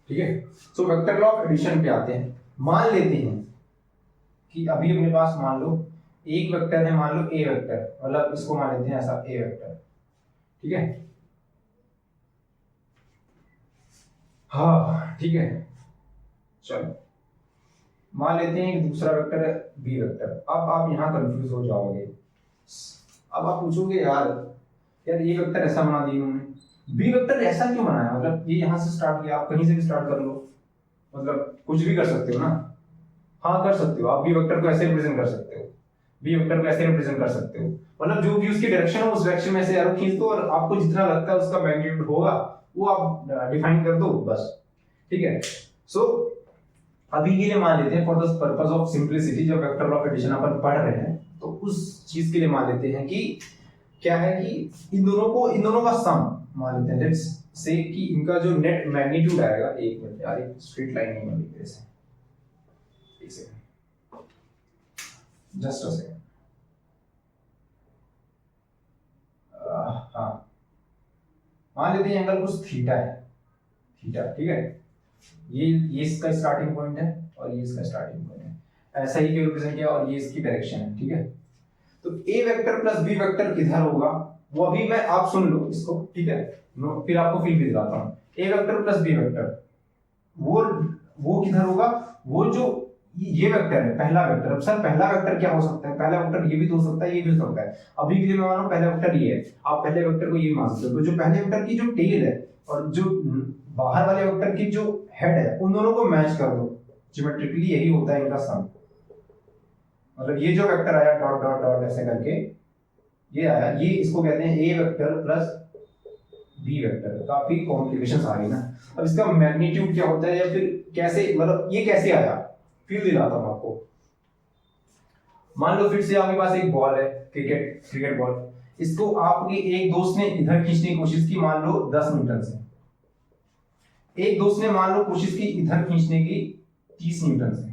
ठीक है। So vector law of addition पे आते हैं। मान लेते हैं कि अभी अपने पास मान लो एक वेक्टर है, मान लो ए वेक्टर, मतलब इसको मान लेते हैं ऐसा ए वेक्टर, ठीक है। हाँ ठीक है, चलो मान लेते हैं एक दूसरा वेक्टर है बी वेक्टर। अब आप यहां कंफ्यूज हो जाओगे, अब आप पूछोगे यार ये वेक्टर ऐसा बना दिया उन्होंने, बी वेक्टर ऐसा क्यों बनाया, मतलब ये यहां से स्टार्ट किया, आप कहीं से भी स्टार्ट कर लो, मतलब कुछ भी कर सकते हो ना। हाँ कर सकते हो, आप बी वेक्टर को ऐसे रिप्रेजेंट कर सकते हो, बी वेक्टर को ऐसे रिप्रेजेंट कर सकते हो, मतलब जो भी उसकी डायरेक्शन है उस डायरेक्शन में से एरो खींच दो और आपको जितना लगता है उसका मैग्नीट्यूड होगा वो आप डिफाइन कर दो बस, ठीक है। सो अभी के लिए मान लेते हैं for the purpose of simplicity, जब वेक्टर लॉ ऑफ एडिशन अपन पढ़ रहे हैं तो उस चीज के लिए मान लेते हैं कि क्या है कि इन दोनों का सम मान लेते हैं। लेट्स से कि इनका जो नेट मैग्नीट्यूड आएगा, एक मिनट यार एक स्ट्रेट लाइन नहीं बनी मेरे से, एक सेकंड, जस्ट अ सेकंड। हाँ मान लेते हैं एंगल कुछ थीटा है, थीटा, ठीक है। ये इसका स्टार्टिंग पॉइंट है और ये इसका स्टार्टिंग पॉइंट है, ऐसा ही क्यों रिप्रेजेंट किया, और ये इसकी डायरेक्शन है, ठीक है। तो ए वेक्टर प्लस बी वेक्टर किधर होगा वो अभी मैं, आप सुन लो इसको, ठीक है, फिर आपको फील भी दिलाता हूँ। ए वेक्टर प्लस बी वेक्टर वो किधर होगा, वो जो ये वेक्टर है पहला वेक्टर। अब सर पहला वेक्टर क्या हो सकता है, पहला वेक्टर ये भी तो हो सकता है, ये भी हो सकता है। अभी के लिए मैं मानो पहला वेक्टर ये है, आप पहले वेक्टर को ये मान सकते हो। तो जो पहले वेक्टर की जो टेल है और जो बाहर वाले वेक्टर की जो हेड है उन दोनों को मैच कर दो, ज्योमेट्रिकली यही होता है इनका सम। मतलब ये जो वेक्टर आया डॉट डॉट डॉट ऐसे करके, ये आया, ये इसको कहते हैं ए वेक्टर प्लस बी वेक्टर। काफी कॉम्प्लिकेशंस आ रही ना। अब इसका मैग्नीट्यूड क्या होता है या फिर कैसे, मतलब ये कैसे आया, फील दिलाता हूं आपको। मान लो फिर से आपके पास एक बॉल है, क्रिकेट बॉल, इसको आपके एक दोस्त ने इधर खींचने की कोशिश की, मान लो 10 न्यूटन से, एक दोस्त ने मान लो कोशिश की इधर खींचने की 30 न्यूटन से,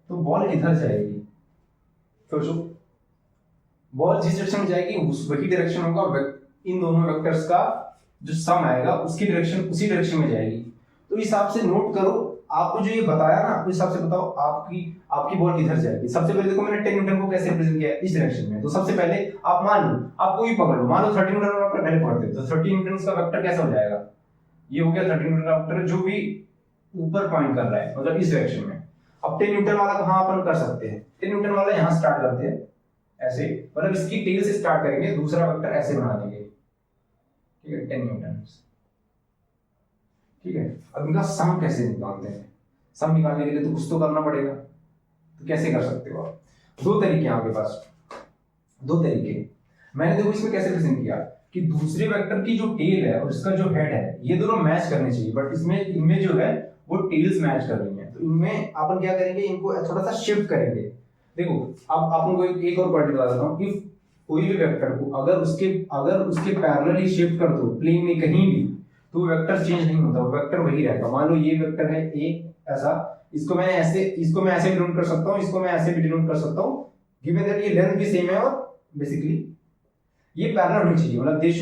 तो बॉल इधर जाएगी। सोचो, बॉल जिस डायरेक्शन में जाएगी वही डायरेक्शन होगा, इन दोनों वेक्टर्स का जो सम आएगा उसकी डायरेक्शन उसी डायरेक्शन में जाएगी। तो इस हिसाब से नोट करो, आपको जो ये बताया ना उस हिसाब से बताओ आपकी बॉल किधर जाएगी। सबसे पहले देखो मैंने 10 न्यूटन को कैसे रिप्रेजेंट किया है, इस डायरेक्शन में। तो सबसे पहले आप मान लो, आप कोई पकड़ लो, मान लो 30 न्यूटन आप पहले पकड़ते हो, तो 30 न्यूटन का वेक्टर कैसा हो जाएगा, ये हो गया 30 न्यूटन का वेक्टर जो भी ऊपर पॉइंट कर रहा है, मतलब इस डायरेक्शन में। अब 10 न्यूटन वाला कहां अपन कर सकते हैं, 10 न्यूटन वाला यहां स्टार्ट करते हैं ऐसे, मतलब इसकी टेल से स्टार्ट करेंगे, दूसरा वेक्टर ऐसे बना देंगे, ठीक है, 10 न्यूटन। ठीक है, अब इनका सम कैसे निकालते हैं, सम निकालने के लिए तो कुछ तो करना पड़ेगा, तो कैसे कर सकते हो आप, दो तरीके हैं आपके पास, दो तरीके। मैंने देखो इसमें कैसे प्रेजेंट किया कि दूसरे वेक्टर की जो टेल है और इसका जो हेड है ये दोनों मैच करने चाहिए, बट इसमें इनमें जो है वो टेल्स मैच कर रही हैं, तो इनमें अपन क्या करेंगे, इनको थोड़ा सा शिफ्ट करेंगे। देखो अब आपको को एक और पॉइंट बता देता हूँ, इफ कोई भी वेक्टर को अगर उसके पैरेलल ही शिफ्ट कर दो प्लेन में कहीं भी, तो वेक्टर चेंज नहीं होता, वो वेक्टर वही रहेगा। मान लो ये वेक्टर है ए ऐसा, इसको मैं ऐसे भी डिनोट कर सकता हूँ, इसको मैं ऐसे भी डिनोट कर सकता हूँ, गिवन दैट ये लेंथ भी सेम है और बेसिकली ये पैरेलल होनी चाहिए, मतलब they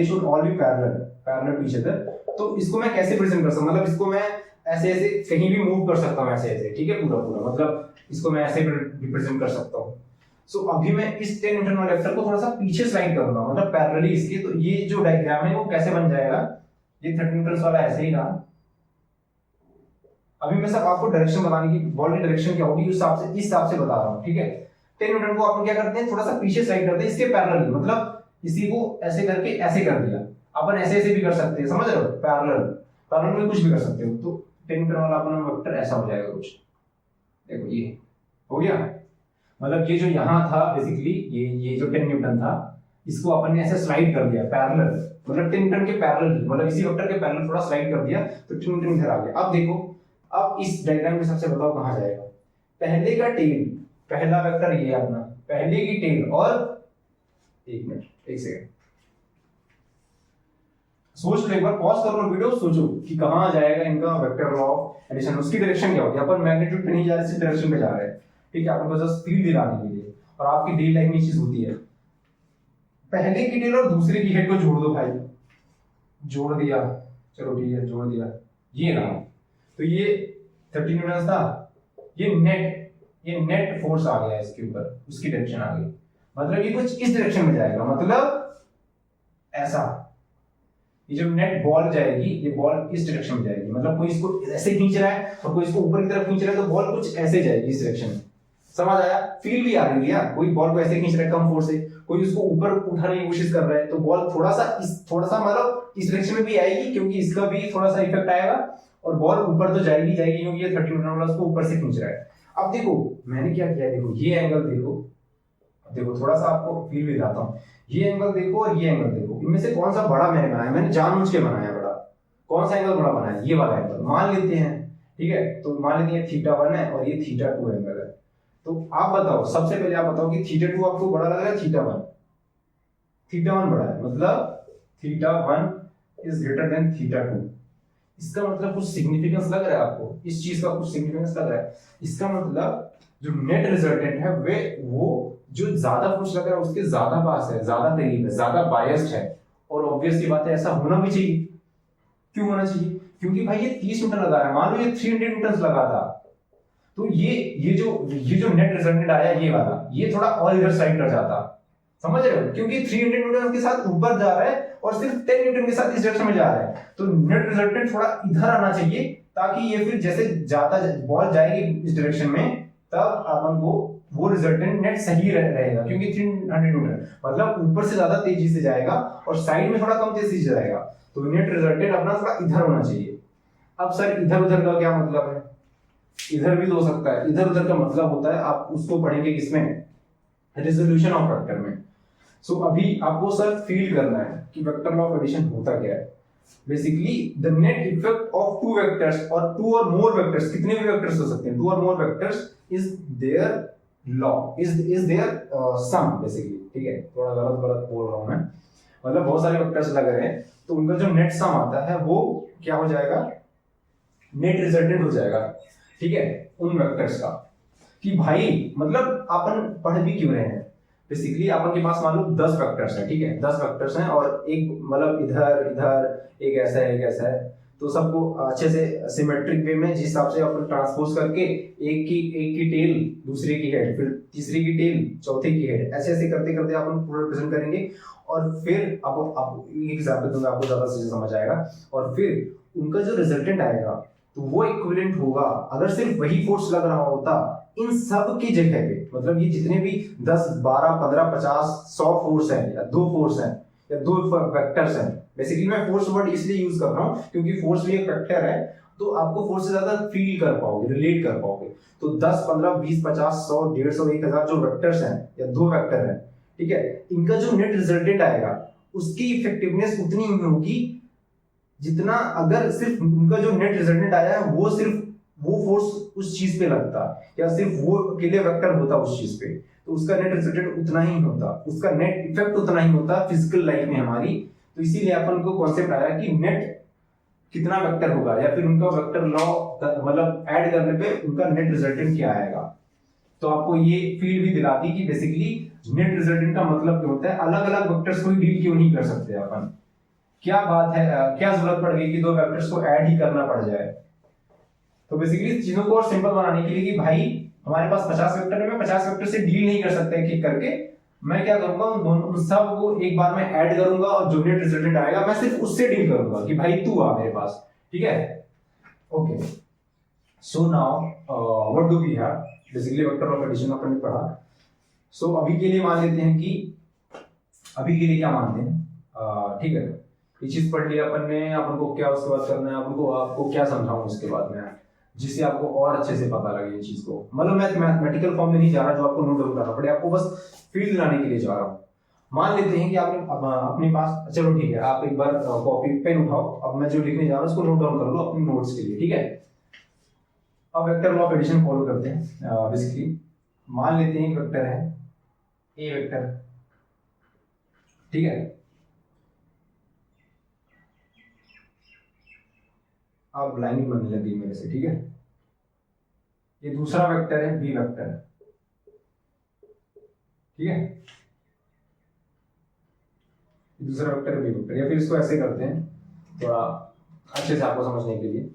should all be parallel to each other. तो इसको मैं कैसे प्रेजेंट कर सकता हूँ, मतलब इसको मैं ऐसे कहीं भी मूव कर सकता हूँ, ऐसे, ठीक है, पूरा मतलब इसको मैं ऐसे रिप्रेजेंट कर सकता हूँ। सो अभी मैं इस 10 न्यूटन वाले वेक्टर को थोड़ा सा पीछे स्लाइड करूंगा, मतलब पैरेलली इसके, तो ये जो डायग्राम है वो कैसे बन जाएगा, ये 30 न्यूटन वाला ऐसे ही रहा। अभी मैं सब आपको डायरेक्शन बताने की, बॉल की डायरेक्शन क्या होगी इस हिसाब से बता रहा हूँ, ठीक है। 10 न्यूटन को अपन क्या करते हैं, थोड़ा सा पीछे स्लाइड करते हैं इसके पैरेलल, मतलब इसी को ऐसे करके ऐसे कर दिया। अपन ऐसे भी कर सकते हैं, समझ रहे हो, पैरेलल में कुछ भी कर सकते हो। तो 10 न्यूटन वाला अपना वेक्टर ऐसा हो जाएगा कुछ, देखो ये हो गया, मतलब ये जो यहाँ था बेसिकली ये जो 10 न्यूटन था, इसको अपन ने ऐसे स्लाइड कर दिया पैरेलल, मतलब 10 न्यूटन के पैरेलल, मतलब इसी वेक्टर के पैरेलल थोड़ा स्लाइड कर दिया, तो 10 न्यूटन इधर आ गया। अब देखो, अब इस डायग्राम के सबसे बताओ कहां जाएगा, पहले का टेल, पहला वेक्टर ये है अपना, पहले की टेल, और एक सेकंड सोच लो, एक बार पॉज कर लो वीडियो, सोचो कि कहां जाएगा इनका वेक्टर ऑफ एडिशन, उसकी डायरेक्शन क्या होगी। अपन मैग्नीट्यूड पे नहीं जा रहे, इस डायरेक्शन पे जा रहे हैं, ठीक है, अपन को जस्ट फील दिलाने के लिए, और आपकी डेली लाइफ में चीज होती है, पहले की टेल और दूसरे की हेड को जोड़ दो भाई, जोड़ दिया, चलो ठीक है, जोड़ दिया, ये रहा। तो ये 30 न्यूटन था, ये नेट फोर्स आ गया इसके ऊपर, उसकी डायरेक्शन आ गई, मतलब ये कुछ इस डायरेक्शन में जाएगा, मतलब ऐसा, ये जो नेट बॉल जाएगी, ये बॉल इस डायरेक्शन में जाएगी, मतलब कोई इसको ऐसे खींच रहा है और कोई इसको ऊपर की तरफ खींच रहा है, तो बॉल कुछ ऐसे जाएगी इस डायरेक्शन में, समझ आया, फील भी आ रही है, कोई बॉल को ऐसे खींच रहा है कम फोर्स से, कोई उसको ऊपर उठाने की कोशिश कर रहा है, तो बॉल थोड़ा सा मतलब इस डायरेक्शन में भी आएगी, क्योंकि इसका भी थोड़ा सा इफेक्ट आएगा, और बॉल ऊपर तो जाएगी क्योंकि ये 30 न्यूटन वाला उसको ऊपर से खींच रहा है। अब देखो मैंने क्या किया, देखो ये एंगल देखो थोड़ा सा आपको फील भी दिलाता हूँ, ये एंगल देखो और ये एंगल देखो, इनमें से कौन सा बड़ा मैंने बनाया, मैंने जानबूझ के बनाया बड़ा, कौन सा एंगल बड़ा बनाया, ये वाला एंगल मान लेते हैं, ठीक है, तो मान लेते हैं θ1 है और ये θ2 एंगल है। तो आप बताओ, सबसे पहले आप बताओ कि θ2 आपको बड़ा लग रहा है, θ1 बड़ा है, मतलब θ1 इज ग्रेटर देन θ2, इसका मतलब कुछ सिग्निफिकेंस लग रहा है आपको, इस चीज का कुछ सिग्निफिकेंस लग रहा है, इसका मतलब जो नेट रिजल्टेंट है वो जो ज्यादा फोर्स लग रहा है उसके ज्यादा पास है, ज्यादा करीब है, ज्यादा बायस्ड है, और ऑब्वियसली बात है ऐसा होना भी चाहिए। क्यों होना चाहिए, क्योंकि भाई ये 30 न्यूटन लगा रहा है, मान लो ये 300 न्यूटन लगा था, तो ये जो नेट रिजल्टेंट आया ये वाला, ये थोड़ा और इधर साइड कर जाता, समझ रहे हो, क्योंकि 300 न्यूटन के साथ ऊपर जा रहा है और सिर्फ 10 न्यूटन के साथ इस डायरेक्शन में जा रहा है, तो नेट रिजल्टेंट थोड़ा इधर आना चाहिए, ताकि ये फिर जैसे जाता बॉल जाएगी इस डायरेक्शन में, तब अपन को वो रिजल्टेंट नेट सही रहेगा, क्योंकि 300 न्यूटन मतलब ऊपर से ज्यादा तेजी से जाएगा और साइड में थोड़ा कम तेजी से जाएगा, तो नेट रिजल्टेंट अपना थोड़ा इधर होना चाहिए। अब सर इधर उधर का क्या मतलब है, इधर भी तो हो सकता है, इधर उधर का मतलब होता है, आप उसको पढ़ेंगे किसमें, रेजोल्यूशन ऑफ वेक्टर में। सो अभी आपको सर फील करना है कि वेक्टर लॉ ऑफ एडिशन होता क्या है। Basically the net effect of two vectors और टू और मोर वेक्टर्स, कितने भी वेक्टर्स हो सकते हैं, two or more vectors is there law, is there some basically. ठीक है, थोड़ा गलत गलत बोल रहा हूं मैं, मतलब बहुत सारे वेक्टर्स लग रहे हैं तो उनका जो नेट सम आता है वो क्या हो जाएगा, नेट रिजल्टेंट हो जाएगा। ठीक है, उन वेक्टर्स का कि भाई मतलब अपन पढ़ भी क्यों रहे हैं। बेसिकली अपन के पास मान लो 10 वेक्टर्स हैं, ठीक है, 10 वेक्टर्स हैं और एक मतलब इधर इधर एक ऐसा है एक ऐसा है, तो सबको अच्छे से सिमेट्रिक वे में जिस हिसाब से अपन ट्रांसपोज करके एक की टेल दूसरे की हेड, फिर तीसरी की टेल चौथे की हेड, ऐसे ऐसे करते करते अपन पूरा रिप्रेजेंट करेंगे। और फिर अब एक एग्जांपल दूंगा आपको ज्यादा से समझ आएगा। और फिर उनका जो रिजल्टेंट आएगा तो वो इक्विवेलेंट होगा, अगर सिर्फ वही फोर्स लग रहा होता इन सब की जगह पे, मतलब ये जितने भी 10 12 15 50 100 फोर्स हैं या दो फोर्स हैं या दो वेक्टर्स हैं। बेसिकली मैं फोर्स वर्ड इसलिए यूज कर रहा हूं क्योंकि फोर्स भी एक वेक्टर है, तो आपको फोर्स से ज्यादा फील कर पाओगे, रिलेट कर पाओगे। तो 10 15 20 50 100 150 1000 जो वेक्टर्स हैं या दो वेक्टर हैं, ठीक है, इनका जो नेट रिजल्टेंट आएगा उसकी इफेक्टिवनेस उतनी ही होगी जितना अगर सिर्फ उनका जो नेट रिजल्टेंट आया है वो सिर्फ वो फोर्स उस चीज पे लगता या सिर्फ वो अकेले वेक्टर होता उस चीज पे, तो उसका नेट रिजल्टेंट उतना ही होता, उसका नेट इफेक्ट उतना ही होता फिजिकल लाइफ में हमारी। तो इसीलिए अपन को कॉन्सेप्ट आया कि नेट कितना वेक्टर होगा या फिर उनका वेक्टर लॉ मतलब ऐड करने पे उनका नेट रिजल्टेंट क्या आएगा। तो आपको ये फील भी दिला दी कि बेसिकली नेट रिजल्टेंट का मतलब क्या होता है, अलग अलग वेक्टर्स को डील क्यों नहीं कर सकते अपन, क्या बात है, क्या जरूरत पड़ गई कि दो वेक्टर्स को ऐड ही करना पड़ जाए। तो बेसिकली चीजों को और सिंपल बनाने के लिए कि भाई हमारे पास 50 वेक्टर है, मैं 50 वेक्टर से डील नहीं कर सकता एक एक करके, मैं क्या करूंगा उन सब को एक बार में ऐड करूंगा और जो नेट रिजल्टेंट आएगा मैं सिर्फ उससे डील करूंगा कि भाई तू आ मेरे पास। ठीक है, okay. So now what do we have, basically vector of addition अपन ने पढ़ा। सो अभी के लिए मान लेते हैं कि अभी के लिए क्या मानते हैं, ठीक है, ये चीज पढ़ लिया अपन ने, अपन को क्या उसके बाद करना है, अपन को आपको क्या समझाऊं उसके बाद में जिससे आपको और अच्छे से पता लगे ये चीज को। मतलब मैं मैथमेटिकल फॉर्म में नहीं जा रहा जो आपको नोट डाउन करना पड़े, आपको बस फील दिलाने के लिए जा रहा हूँ। मान लेते हैं कि आपने अपने पास, चलो ठीक है, आप एक बार कॉपी पेन उठाओ, अब मैं जो लिखने जा रहा हूँ उसको नोट डाउन कर लो अपने नोट्स के लिए। ठीक है, अब vector law of addition follow करते हैं। बेसिकली मान लेते हैं वेक्टर है ए वेक्टर, ठीक है, अब लाइन बनने लगी मेरे से। ठीक है, ये दूसरा वेक्टर है बी वेक्टर, ठीक है, दूसरा वेक्टर है बी वेक्टर, या फिर इसको ऐसे करते हैं थोड़ा अच्छे से आपको समझने के लिए।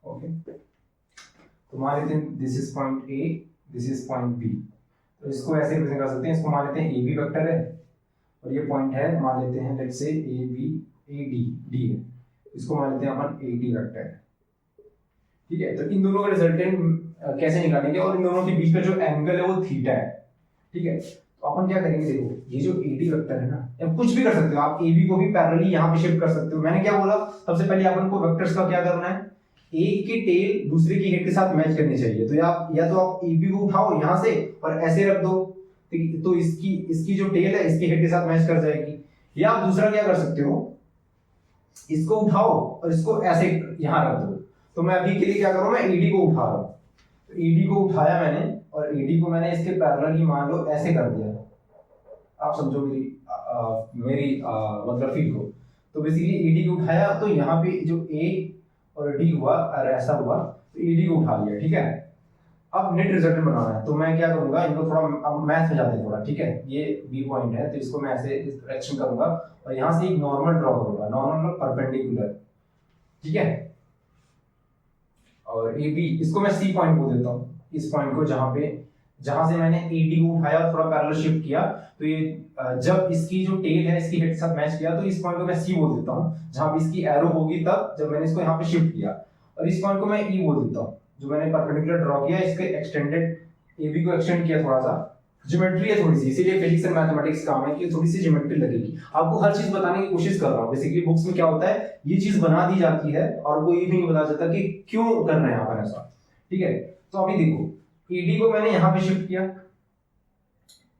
ओके, तो मान लेते हैं this is point A, this is point B, तो इसको ऐसे रिप्रेजेंट कर सकते हैं। इसको मान लेते हैं ए बी वेक्टर है और ये पॉइंट है, मान लेते हैं let's say A B A D D है, इसको मान लेते हैं अपन ए डी वेक्टर है। ठीक है, तो इन दोनों का रिजल्टेंट कैसे निकालेंगे, और इन दोनों के बीच का जो एंगल है वो थीटा है। ठीक है, तो अपन क्या करेंगे, देखो ये जो ए डी वेक्टर है ना, या कुछ भी कर सकते हो आप, ए बी को भी पैरेलली यहाँ पे शिफ्ट कर सकते हो। मैंने क्या बोला, सबसे पहले अपन को वेक्टर्स का क्या करना है, एक की टेल दूसरे की हेड के साथ मैच करनी चाहिए। तो या तो आप ए बी को उठाओ यहाँ से और ऐसे रख दो, तो इसकी जो टेल है इसकी हेड के साथ मैच कर जाएगी। या आप दूसरा क्या कर सकते हो, इसको उठाओ और इसको ऐसे यहां रख दो। तो मैं अभी के लिए क्या करूं, मैं एडी को उठा रहा हूं, तो एडी को उठाया मैंने और एडी को मैंने इसके पैरेलल ही मान लो ऐसे कर दिया। आप समझो मेरी मतलब फील को। तो बेसिकली एडी को उठाया तो यहाँ पे जो ए और डी हुआ और ऐसा हुआ, तो एडी को उठा लिया। ठीक है, अब नेट रिजल्टेंट बनाना है, तो मैं क्या करूंगा, इनको थोड़ा मैथ में जाते हैं थोड़ा। ठीक है, ये बी पॉइंट है तो इसको मैं ऐसे इस डायरेक्शन करूंगा और यहां से एक नॉर्मल ड्रॉ करूंगा, नॉर्मल परपेंडिकुलर। ठीक है, और ए बी इसको मैं सी पॉइंट बोल देता हूँ, इस पॉइंट को जहां से मैंने ए डी को उठाया और थोड़ा पैरेलल शिफ्ट किया, तो ये जब इसकी जो टेल है इसकी हेड के साथ मैच किया, तो इस पॉइंट को मैं सी बोल देता हूँ। जहां पे इसकी एरो होगी तब जब मैंने इसको यहाँ पे शिफ्ट किया, और इस पॉइंट को मैं ई बोल देता हूँ जो मैंने परपेंडिकुलर ड्रॉ किया, इसके एक्सटेंडेड ए बी को एक्सटेंड किया थोड़ा सा। ज्योमेट्री है थोड़ी सी, इसीलिए फिजिक्स एंड मैथमेटिक्स काम है कि थोड़ी सी ज्योमेट्री लगेगी। आपको हर चीज बताने की कोशिश कर रहा हूँ। बेसिकली बुक्स में क्या होता है, ये चीज बना दी जाती है और वो ये भी नहीं बताया जाता कि क्यों करना है यहाँ पर ऐसा। ठीक है, तो अभी देखो ईडी को मैंने यहाँ पे शिफ्ट किया,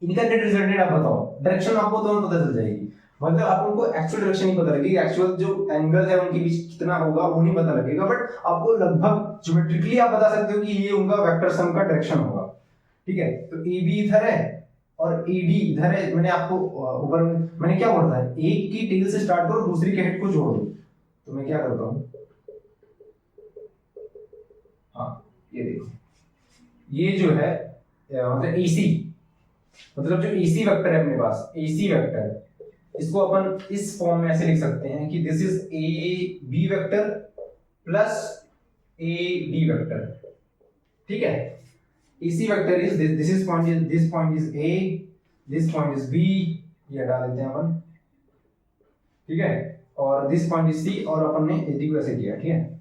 इनका नेट रिजल्टेंट आप बताओ, डायरेक्शन आपको तुरंत पता चल जाएगी। मतलब आप उनको एक्चुअल डायरेक्शन नहीं पता लगेगी, एक्चुअल जो एंगल है उनके बीच कितना होगा वो नहीं पता लगेगा, बट आपको लगभग ज्योमेट्रिकली आप बता सकते हो कि ये उनका वेक्टर सम का डायरेक्शन होगा। ठीक है, तो ए बी इधर है और ए डी इधर है। मैंने आपको ऊपर मैंने क्या बोला था, एक की टेल से स्टार्ट करो, दूसरी के हेड को जोड़ दो। तो मैं क्या करता हूँ, हाँ ये देखो, ये जो है मतलब एसी, मतलब जो एसी वेक्टर है अपने पास, एसी वेक्टर, इसको अपन इस फॉर्म में ऐसे लिख सकते हैं कि this is A B vector plus A D vector. ठीक है, AC vector is this is point is this point is A, this point is B, ये हटा देते हैं अपन। ठीक है, और दिस पॉइंट इज सी, और अपन ने एडी को ऐसे किया। ठीक है,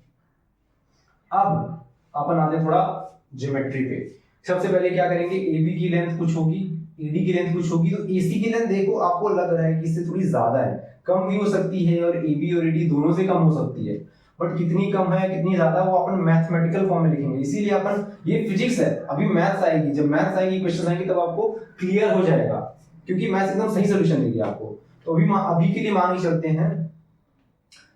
अब अपन आते थोड़ा ज्योमेट्री पे। सबसे पहले क्या करेंगे, एबी की लेंथ कुछ होगी, एडी की लेंथ कुछ होगी, तो एसी की लेंथ देखो आपको लग रहा है कि इससे थोड़ी ज्यादा है, कम भी हो सकती है, और एबी और एडी दोनों से कम हो सकती है, बट कितनी कम है कितनी ज्यादा वो अपन मैथमेटिकल फॉर्म में लिखेंगे। इसीलिए अपन, ये फिजिक्स है, अभी मैथ्स आएगी, जब मैथ्स आएगी, क्वेश्चन आएंगे, तब आपको क्लियर हो जाएगा, क्योंकि मैथ्स एकदम सही सोल्यूशन देगी आपको। तो अभी के लिए मान के चलते हैं।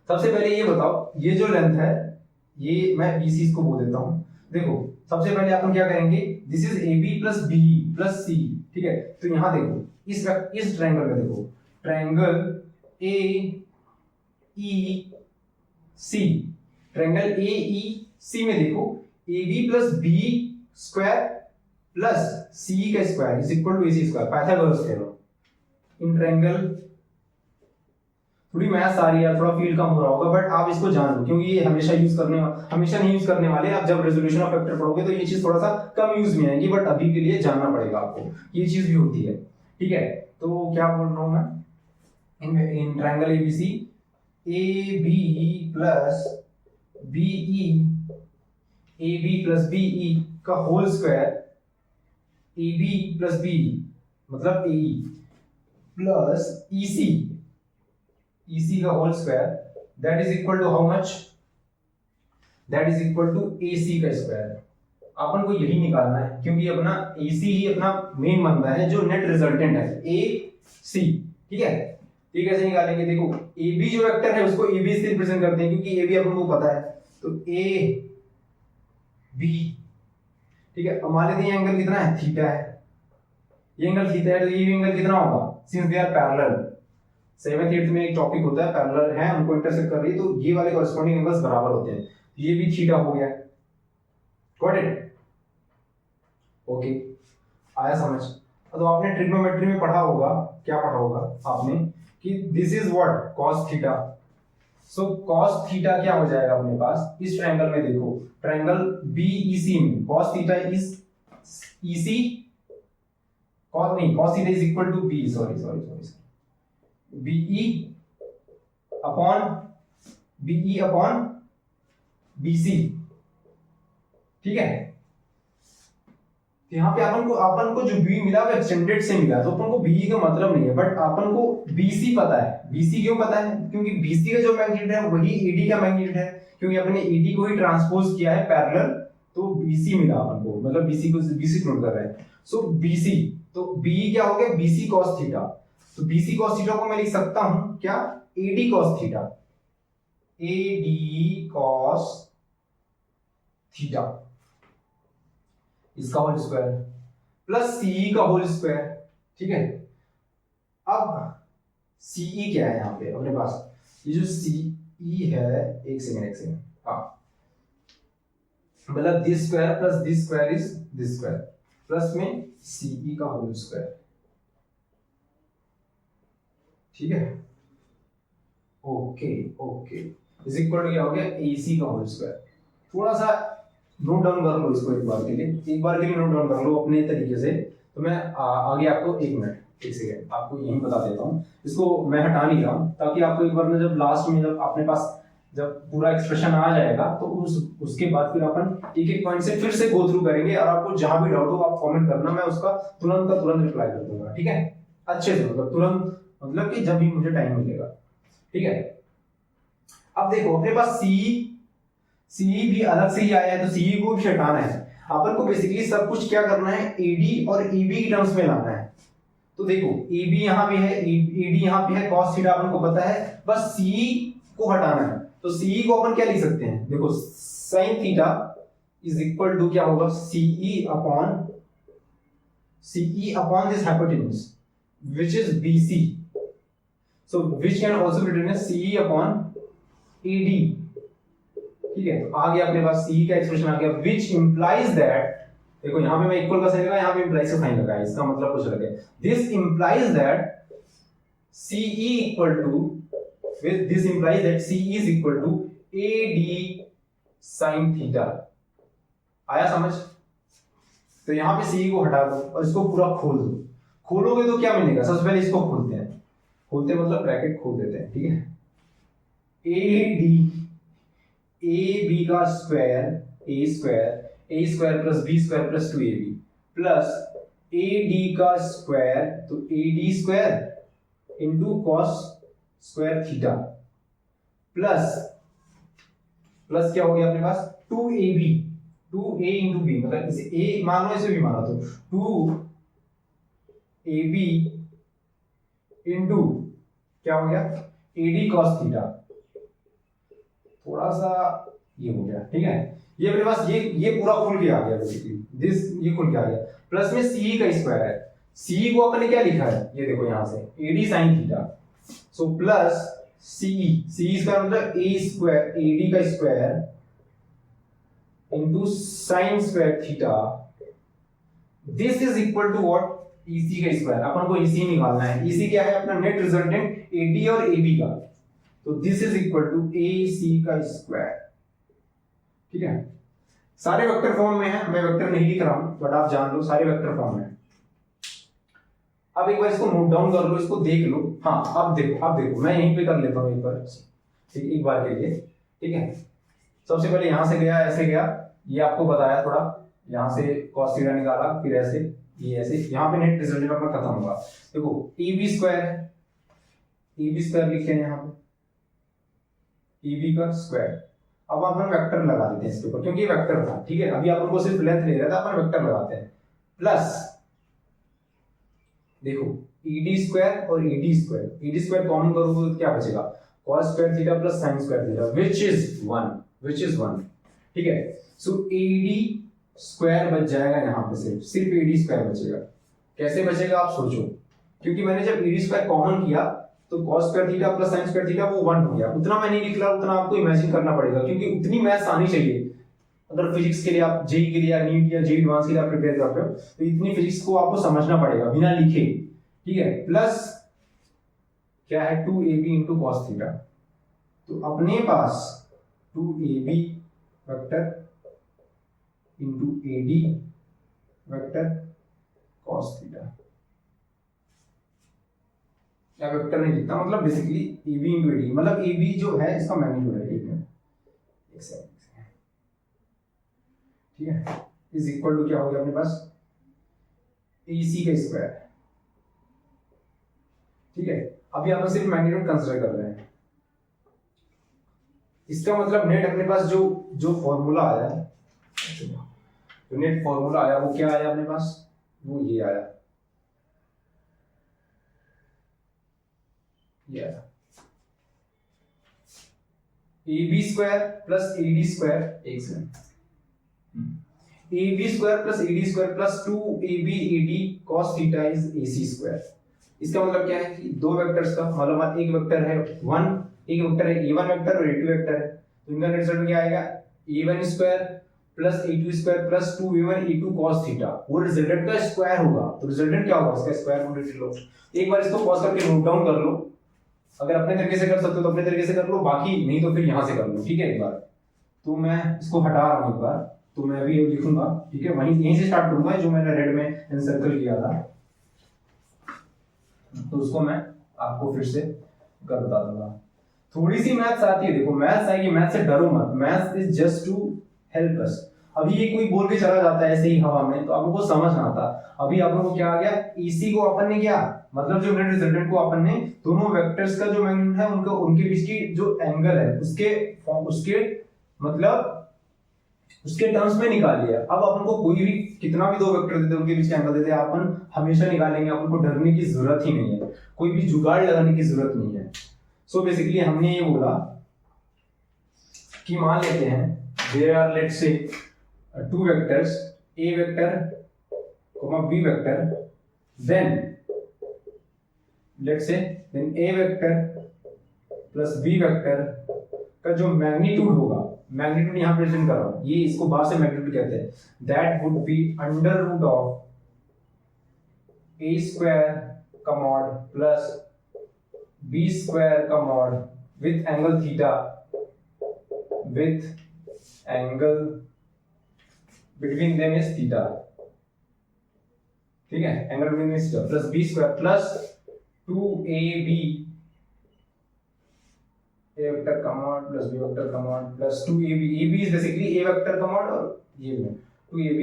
सबसे पहले ये बताओ, ये जो लेंथ है, ये मैं बीसी इसको बोल देता हूँ। देखो सबसे पहले अपन क्या करेंगे, this is A B plus B plus C. ठीक है, तो यहां देखो इस ट्रायंगल में देखो, triangle A E C, triangle A E C में देखो, A B plus B square plus C का square is equal to A C square, Pythagoras theorem. In triangle, थोड़ी मैथ्स आ रही है, थोड़ा फील्ड कम हो रहा होगा, बट आप इसको जान लो, क्योंकि ये हमेशा नहीं यूज करने वाले। आप जब रेजोल्यूशन ऑफ फैक्टर पढ़ोगे तो ये चीज थोड़ा सा कम यूज में आएगी, बट अभी के लिए जानना पड़ेगा आपको, ये चीज भी होती है। ठीक है, तो क्या बोल रहा हूं मैं, in triangle ABC, A B plus BE, A B plus BE का whole square, A B plus B मतलब ए प्लस ईसी, EC का whole square, that is equal to how much, that is equal to AC का square. अपन को यही निकालना है, क्योंकि अपना AC ही अपना मेन बनता है, जो नेट रिजल्टेंट है AC। ठीक है, ये कैसे निकालेंगे, देखो AB जो वेक्टर है उसको AB से रिप्रेजेंट करते हैं, क्योंकि AB अपन को पता है, तो AB। ठीक है, अब मान लेते हैं एंगल कितना है, थीटा है, ये एंगल थीटा है, तो ये एंगल कितना होगा, since they are parallel. 7th 8th में एक टॉपिक होता है, पैरेलल है, उनको इंटरसेक्ट कर रही है, तो ये वाले कॉरेस्पॉन्डिंग एंगल्स बराबर होते हैं, ये भी थीटा हो गया। Got it? ओके, आया समझ? तो आपने ट्रिग्नोमेट्री में पढ़ा होगा, क्या पढ़ा होगा आपने, कि this is what, cos theta. So cos theta क्या हो जाएगा अपने पास, इस ट्रायंगल में देखो, ट्रायंगल BEC में cos theta is EC, cos theta is equal to B, sorry BE upon BC। ठीक है, यहाँ पे अपन को जो B मिला वो एक्सटेंडेड से मिला, तो अपन को BE का मतलब नहीं है, बट अपन को BC पता है। BC क्यों पता है, क्योंकि BC का जो मैग्नीट्यूड है वही AD का मैग्नीट्यूड है, क्योंकि अपने AD को ही ट्रांसपोज किया है पैरेलल, तो BC मिला अपन को, मतलब BC को BC नोट कर रहे हैं। सो BC, तो BE क्या हो गया, BC cos थीटा। तो BC cos थीटा को मैं लिख सकता हूं क्या, AD cos theta, AD cos theta इसका होल स्क्वायर प्लस CE का होल स्क्वायर। ठीक है, अब CE क्या है यहाँ पे अपने पास, ये जो CE है, एक सेकेंड, हाँ, मतलब this square plus this square is this square, plus में CE का होल स्क्वायर। ठीक है, ओके इज इक्वल टू क्या हो गया, AC का होल स्क्वायर। थोड़ा सा नोट डाउन कर लो इसको, एक बार के लिए नोट डाउन कर लो अपने तरीके से। तो मैं आगे आपको एक सेकेंड आपको यही बता देता हूँ, इसको मैं हटा नहीं रहा हूँ, ताकि आपको एक बार में जब लास्ट में जब अपने पास जब पूरा एक्सप्रेशन आ जाएगा, तो उसके बाद फिर अपन एक पॉइंट से फिर से गो थ्रू करेंगे, और आपको जहां भी डाउट हो आप कमेंट करना, मैं उसका तुरंत का तुरंत रिप्लाई कर दूंगा। ठीक है, अच्छे से, मतलब तुरंत, मतलब कि जब भी मुझे टाइम मिलेगा। ठीक है, अब देखो अपने पास CE भी अलग से ही आया है, तो CE को भी हटाना है अपन को। बेसिकली सब कुछ क्या करना है, AD और EB की टर्म्स में लाना है। तो देखो ए बी यहाँ पे है, ए डी यहाँ पे है, cos थीटा अपन को पता है, बस सी को हटाना है। तो सी को अपन क्या लिख सकते हैं, देखो sin theta is equal to क्या होगा, CE upon this hypotenuse which is BC, so which can also be written as CE upon AD। ठीक है, तो आ गया अपने पास CE का एक्सप्रेशन आ गया, which implies that, देखो यहाँ पे मैं इक्वल का साइन लगा, यहाँ पे implies का साइन लगा, इसका मतलब कुछ अलग है। This implies that CE equal to, this implies that CE is equal to AD sin theta। आया समझ? तो यहाँ पे CE को हटा दो और इसको पूरा खोल दो। खोलोगे तो क्या मिलेगा, सबसे पहले इसको खोलते हैं, खोलते हैं मतलब ब्रैकेट खोल देते हैं, ठीक है। ए बी का square A square plus B square plus 2ab plus A D का स्क्वायर, तो A D square into cos square theta plus क्या हो गया अपने पास 2ab, 2a इंटू बी, मतलब इसे a मानो इसे भी मानो, तो 2ab इंटू क्या हो गया AD cos थीटा, थोड़ा सा ये हो गया, ठीक है। ये अपने पास ये पूरा खुल के आ गया बेसिकली, दिस ये खुल के आ गया, प्लस में CE का स्क्वायर है, CE को अपन ने क्या लिखा है, ये देखो यहां से AD sin theta, so plus CE square मतलब a स्क्वायर AD का square into sin square theta, this is equal to what, EC का स्क्वायर। अपन को EC निकालना है, EC क्या है अपना नेट रिजल्टेंट AD और AB का, तो this is equal to AC का स्क्वायर, ठीक है। सारे वेक्टर फॉर्म में है, मैं वेक्टर नहीं लिख रहा हूं बट आप जान लो सारे वेक्टर फॉर्म में। अब एक बार इसको नोट डाउन कर लो, इसको देख लो। हाँ अब देखो मैं यहीं पे कर लेता हूं एक बार, ठीक, एक बार के लिए, ठीक है। सबसे पहले यहां से गया, ऐसे गया, ये आपको बताया थोड़ा, यहां से cos थीटा निकाला, फिर ऐसे, ये ऐसे, यहाँ पे नेट रिजल्टेंट अपना खत्म होगा। देखो AB स्क्वायर है, AB स्क्वायर लिखे हैं यहाँ पे, AB का स्क्वायर। अब अपन वेक्टर लगा देते हैं इसके ऊपर, क्योंकि ये वेक्टर था, ठीक है। अभी अपन को सिर्फ लेंथ ले रहा था, अपन वेक्टर लगाते हैं, प्लस देखो ED स्क्वायर और AD स्क्वायर कॉमन करोगे तो क्या बचेगा, cos square theta plus sin square theta which is 1, ठीक है। सो AD स्क्वायर बच जाएगा, यहाँ पे सिर्फ AD स्क्वायर बचेगा। कैसे बचेगा आप सोचो, क्योंकि मैंने जब AD स्क्वायर कॉमन किया तो cos square theta plus sin square theta वो 1 हो गया। उतना मैं नहीं लिख रहा, उतना आपको इमेजिन करना पड़ेगा, क्योंकि उतनी मैथ्स आनी चाहिए। अगर फिजिक्स के लिए आप जेई के लिए या नीट या जेई एडवांस के लिए आप प्रिपेयर कर रहे हो तो इतनी फिजिक्स को आपको समझना पड़ेगा बिना लिखे, ठीक है। प्लस क्या है 2ab इंटू cos थीटा, तो अपने पास 2ab vector into AD vector cos theta, या वेक्टर नहीं लिखता, मतलब बेसिकली AB इंटू AD, मतलब AB जो है इसका मैग्नीट्यूड है, ठीक है, ठीक है, इज इक्वल टू क्या हो गया अपने पास AC का स्क्वायर, ठीक है। अभी हम सिर्फ मैग्नीट्यूड कंसीडर कर रहे हैं, इसका मतलब नेट अपने पास जो फॉर्मूला आया, जो नेट फॉर्मूला आया वो क्या आया अपने पास, वो ये आया, AB square plus AD square, एक second, AB square plus AD square plus 2AB AD cos theta is AC square. इसका मतलब क्या है कि दो वेक्टर्स का मतलब एक वेक्टर है एक वेक्टर है A1 वेक्टर और A2 वेक्टर है, तो इनका रिजल्ट क्या आएगा A1 square plus A2 square plus 2A1 A2 cos theta, वो रिजल्टेंट का स्क्वायर होगा। तो रिजल्टेंट क्या होगा, इसका स्क्वायर रूट ले लो। एक बार इसको पॉज करके नोट डाउन कर लो, अगर अपने तरीके से कर सकते हो तो अपने तरीके से कर लो, बाकी नहीं तो फिर यहां से कर लो, ठीक है। एक बार तो मैं इसको हटा रहा हूं, एक बार तो मैं भी लिखूंगा, ठीक है, वहीं यहीं से स्टार्ट करूंगा जो मैंने रेड में एनसर्कल किया था, तो उसको मैं आपको फिर से कर बता दूंगा। थोड़ी सी मैथ्स आती है, देखो मैथ्स आएगी, मैथ्स से डरो मत, maths is just to help us. अभी ये कोई बोल के चला जाता है ऐसे ही हवा में तो आपको समझ ना आता। अभी आप लोगों को क्या आ गया, EC को अपन ने क्या मतलब जो नेट रिजल्टेंट को अपन ने दोनों वेक्टर्स का जो मैग्नीट्यूड है उनके बीच की जो एंगल है उसके मतलब उसके टर्म्स में निकाल लिया। अब अपन को कोई भी कितना भी दो वेक्टर देते उनके बीच का एंगल देते अपन हमेशा निकालेंगे, अपन को डरने की जरूरत ही नहीं है, कोई भी जुगाड़ लगाने की जरूरत नहीं है। सो बेसिकली हमने ये बोला कि मान लेते हैं there are let's say two vectors A vector B vector, then let's say then A vector plus B vector का जो मैग्नीट्यूड होगा, मैग्नीट्यूड यहां प्रेजेंट कर रहा हूं, ये इसको बाहर से मैग्नीट्यूड कहते हैं, that would be under root of A square का मॉड प्लस बी स्क्वायर का mod with angle theta, with angle between them is theta, ठीक है, angle between is theta, plus B square plus 2ab a vector का mod plus b vector का mod plus 2ab, ab is basically a vector का mod और ये 2ab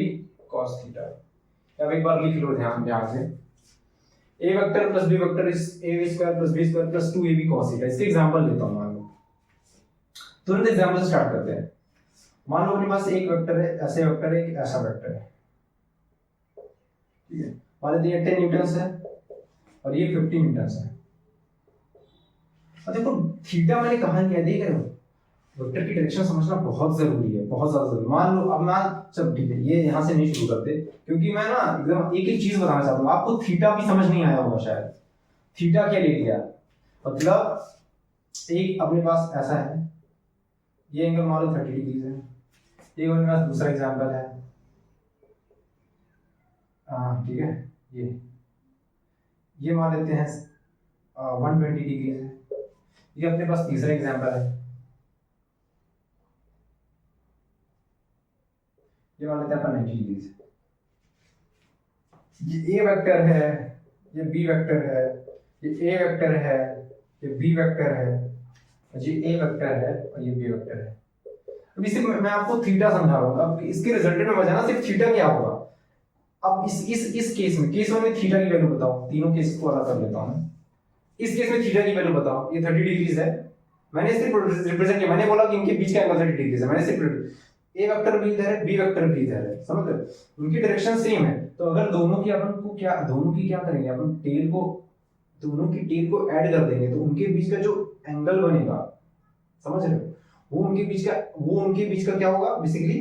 cos theta. अब एक बार लिख लो ध्यान से, a vector plus b vector is a square plus b square plus 2ab cos theta. इसके एग्जांपल लेता हूं, मान लो तुरंत एग्जांपल से स्टार्ट करते हैं। मान लो अपने पास एक वेक्टर है, ऐसे वेक्टर है, एक ऐसा वेक्टर है, ठीक है, मान लेते हैं 10 न्यूटन है और ये 50 न्यूटन है। देखो थीटा मैंने कहा क्या, देख रहे हो, वेक्टर की डायरेक्शन समझना बहुत जरूरी है, बहुत ज्यादा जरूरी। मान लो अब मैं, चल ठीक है, ये यहां से नहीं शुरू करते क्योंकि मैं ना एकदम एक एक चीज बताना चाहता हूँ, आपको थीटा भी समझ नहीं आया होगा शायद। थीटा क्या ले लिया, मतलब एक अपने पास ऐसा है, ये एंगल मान लो 30 डिग्री है, ये अपने पास दूसरा एग्जांपल है, ठीक है, ये मान लेते हैं 120 डिग्री है, ये अपने पास तीसरा एग्जांपल है, ये मान लेते हैं अपन 90 डिग्री से। ये ए वेक्टर है, ये बी वेक्टर है, ये ए वेक्टर है, ये बी वेक्टर है, ये ए वेक्टर है और ये बी वेक्टर है। अब इसे मैं आपको थीटा समझा रहा हूँ। अब इसके रिजल्टेंट में बजाना सिर्फ थीटा क्या होगा। अब इस केस में, केस 1 में थीटा की वैल्यू बताओ, तीनों केस को अलग कर लेता हूं। इस केस में थीटा की वैल्यू बताओ, ये 30 डिग्रीज है, मैंने सिर्फ रिप्रेजेंट किया, मैंने बोला कि इनके बीच का एंगल 30 डिग्री है, मैंने सिर्फ ए वेक्टर भी इधर है, बी वेक्टर भी इधर है, समझ रहे, उनकी डायरेक्शन सेम है। तो अगर दोनों की अपन को क्या, दोनों की क्या करेंगे, अपन टेल को, दोनों की टेल को ऐड कर देंगे, तो उनके बीच का जो एंगल बनेगा, समझ रहे हो, वो उनके बीच का क्या होगा, बेसिकली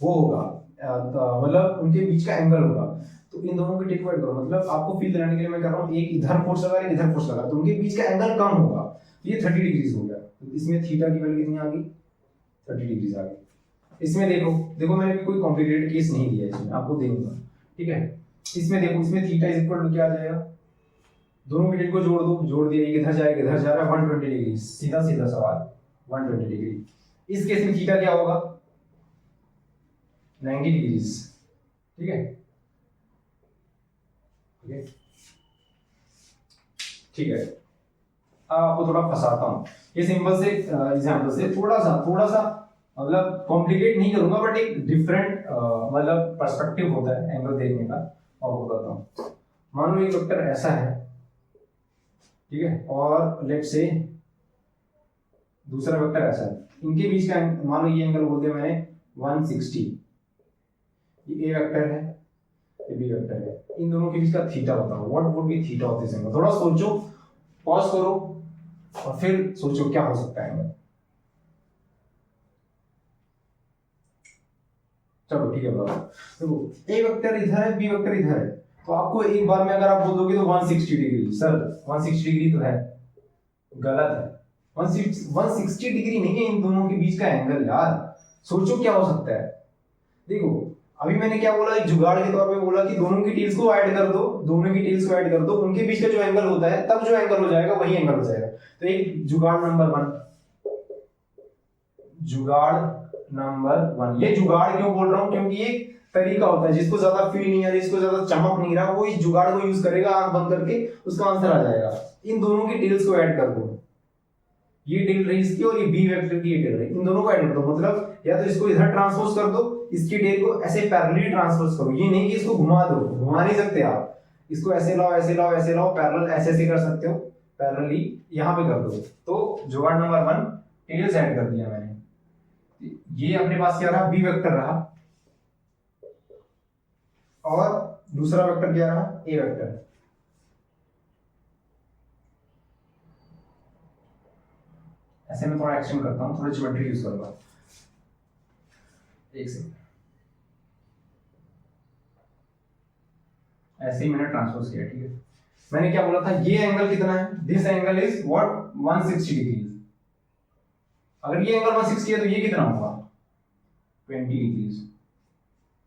वो होगा, मतलब उनके बीच का एंगल होगा। तो इन दोनों की टेल को ऐड करो, मतलब आपको फील दिलाने के लिए मैं कर रहा हूँ, एक इधर फोर्स लगा, एक इधर फोर्स लगा, तो उनके बीच का एंगल कम होगा, ये 30 डिग्रीज हो गया। तो इसमें थीटा की वैल्यू कितनी आ गई, 30 डिग्रीज आ गई। इसमें देखो मैंने भी कोई कॉम्प्लिकेटेड केस नहीं दिया, इसमें आपको देखूंगा, ठीक है। इसमें देखो, इसमें थीटा इज इक्वल टू क्या आ जाएगा, दोनों की टेल को जोड़ दो, जोड़ दिया, इधर जाएगा, इधर जा रहा है, 120 डिग्री, सीधा सीधा सवाल, 120 डिग्री। इस केस में थीटा क्या होगा, 90 डिग्रीज, ठीक है, ठीक है। आपको थोड़ा फंसाता हूं, ये सिंपल से एग्जांपल से थोड़ा सा मतलब कॉम्प्लिकेट नहीं करूंगा, बट एक डिफरेंट मतलब पर्सपेक्टिव होता है एंगल देखने का, और बताता हूं। मान लो एक वेक्टर ऐसा है, ठीक है, और लेट्स से दूसरा वेक्टर ऐसा है, इनके बीच का मान लो ये एंगल बोल दिया मैंने 160, ये ए वेक्टर है, ये बी वेक्टर है, इन दोनों के बीच का थीटा बताओ, what would be theta of this angle. थोड़ा सोचो, पॉज करो और फिर सोचो क्या हो सकता है एंगल। चलो ठीक है, बताओ। देखो ए वेक्टर इधर है, बी वेक्टर इधर है, तो आपको एक बार में अगर आप बोल दोगे तो 160 डिग्री, सर 160 डिग्री तो है, गलत है, 160 डिग्री नहीं है इन दोनों के बीच का एंगल यार। सोचो क्या हो सकता है। देखो अभी मैंने क्या बोला, एक जुगाड़ के तौर पे बोला कि दोनों की टेल्स को ऐड कर दो, उनके बीच का जो एंगल होता है, तब जो एंगल हो जाएगा वही एंगल हो जाएगा। तो एक जुगाड़ नंबर 1, ये जुगाड़ क्यों बोल रहा हूं, क्योंकि ये तरीका होता है, जिसको ज्यादा फील नहीं आ रही, जिसको ज्यादा चमक नहीं रहा, वो इस जुगाड़ को यूज करेगा, आंख बंद करके उसका आंसर आ जाएगा। इन दोनों की टेल्स को ऐड कर दो, ये टेल रही इसकी और ये बी वेक्टर की ये टेल रही, इन दोनों को ऐड कर दो, मतलब या तो इसको इधर ट्रांसपोज कर दो, इसकी टेल को ऐसे पैरेलली ट्रांसपोज करो, ये नहीं कि इसको घुमा दो, घुमा नहीं सकते आप, इसको ऐसे लाओ, पैरेलल ऐसे कर सकते हो, पैरेलली यहां पे कर दो। तो जुगाड़ नंबर 1 टेल्स ऐड कर दिया मैंने, ये अपने पास क्या रहा, बी वेक्टर रहा, और दूसरा वेक्टर क्या रहा, ए वेक्टर। ऐसे मैं थोड़ा एक्सटेंड करता हूं, थोड़ी ज्योमेट्री यूज करूंगा। एक सेकंड, ऐसे ही मैंने ट्रांसपोज किया, ठीक है। मैंने क्या बोला था, ये एंगल कितना है, this angle is what 160 degree. अगर ये एंगल 160 है तो ये कितना होगा 20 डिग्री,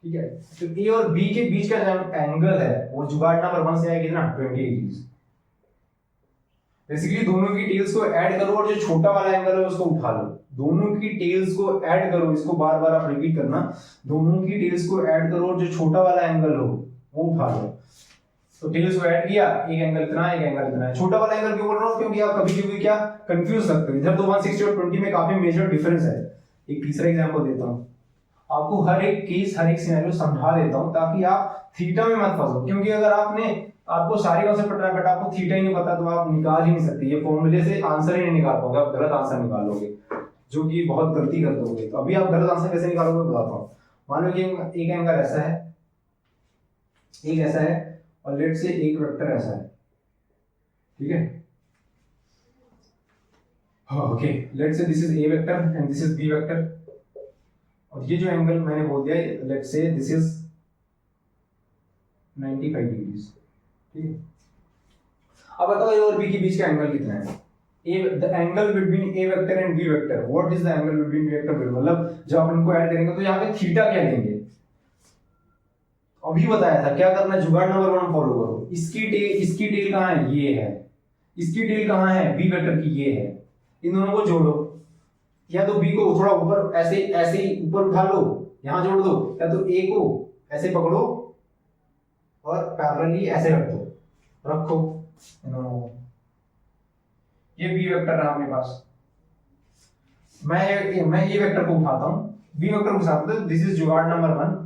ठीक है। तो ए और बी के बीच का जो एंगल है वो जुगाड़ नंबर 1 से आया कितना 20 डिग्री। बेसिकली दोनों की टेल्स को ऐड करो और जो छोटा वाला एंगल है उसको उठा लो। दोनों की टेल्स को ऐड करो, इसको बार बार आप रिपीट करना, दोनों की टेल्स को ऐड करो और जो छोटा वाला एंगल हो वो उठा लो। तो टेल्स को ऐड किया, एक एंगल इतना है, एक एंगल इतना है। छोटा वाला एंगल क्यों बोल रहा हूं, क्योंकि आप कभी कभी क्या कंफ्यूज सकते हो, इधर तो 160 और 20 में काफी मेजर डिफरेंस है। एक तीसरा एग्जांपल देता हूं आपको, हर एक केस हर एक सिनेरियो समझा देता हूं ताकि आप थीटा में मत फंसो। क्योंकि अगर आपको सारी कॉन्सेप्ट पता है बट आपको थीटा ही नहीं पता तो आप निकाल ही नहीं सकते, ये फॉर्मूले से आंसर ही नहीं निकाल पाओगे, आप गलत आंसर निकालोगे, जो कि बहुत गलती कर दोगे। तो अभी आप गलत आंसर कैसे निकालोगे बताता हूं। मान लो कि एक एंगल ऐसा है, एक ऐसा है, और लेट से एक वेक्टर ऐसा है, ठीक है। Okay, let say this is A vector and this is B vector, और ये जो एंगल मैंने बोल दिया late say this is 95 degree, ठीक है। अब बताओ ए और बी के बीच का एंगल कितना है, the angle between A vector and B vector, what is the angle between B vector, मतलब जब आप इनको ऐड करेंगे तो यहाँ पे थीटा क्या लेंगे, अभी बताया था क्या करना है, जुगाड़ नंबर 1 फॉलो करो। इसकी टेल कहाँ है, ये है, इसकी टेल कहाँ है, बी वेक्टर की ये है, इन दोनों को जोड़ो, या तो बी को थोड़ा ऊपर ऐसे ऐसे ऊपर उठा लो, यहां जोड़ दो, या तो ए को ऐसे पकड़ो और पैरेलली ऐसे रख दो, रखो इन दोनों को। ये बी वेक्टर रहा अपने पास, मैं ये वेक्टर को उठाता हूं, बी वेक्टर को साथ में, दिस इज जुगाड़ नंबर 1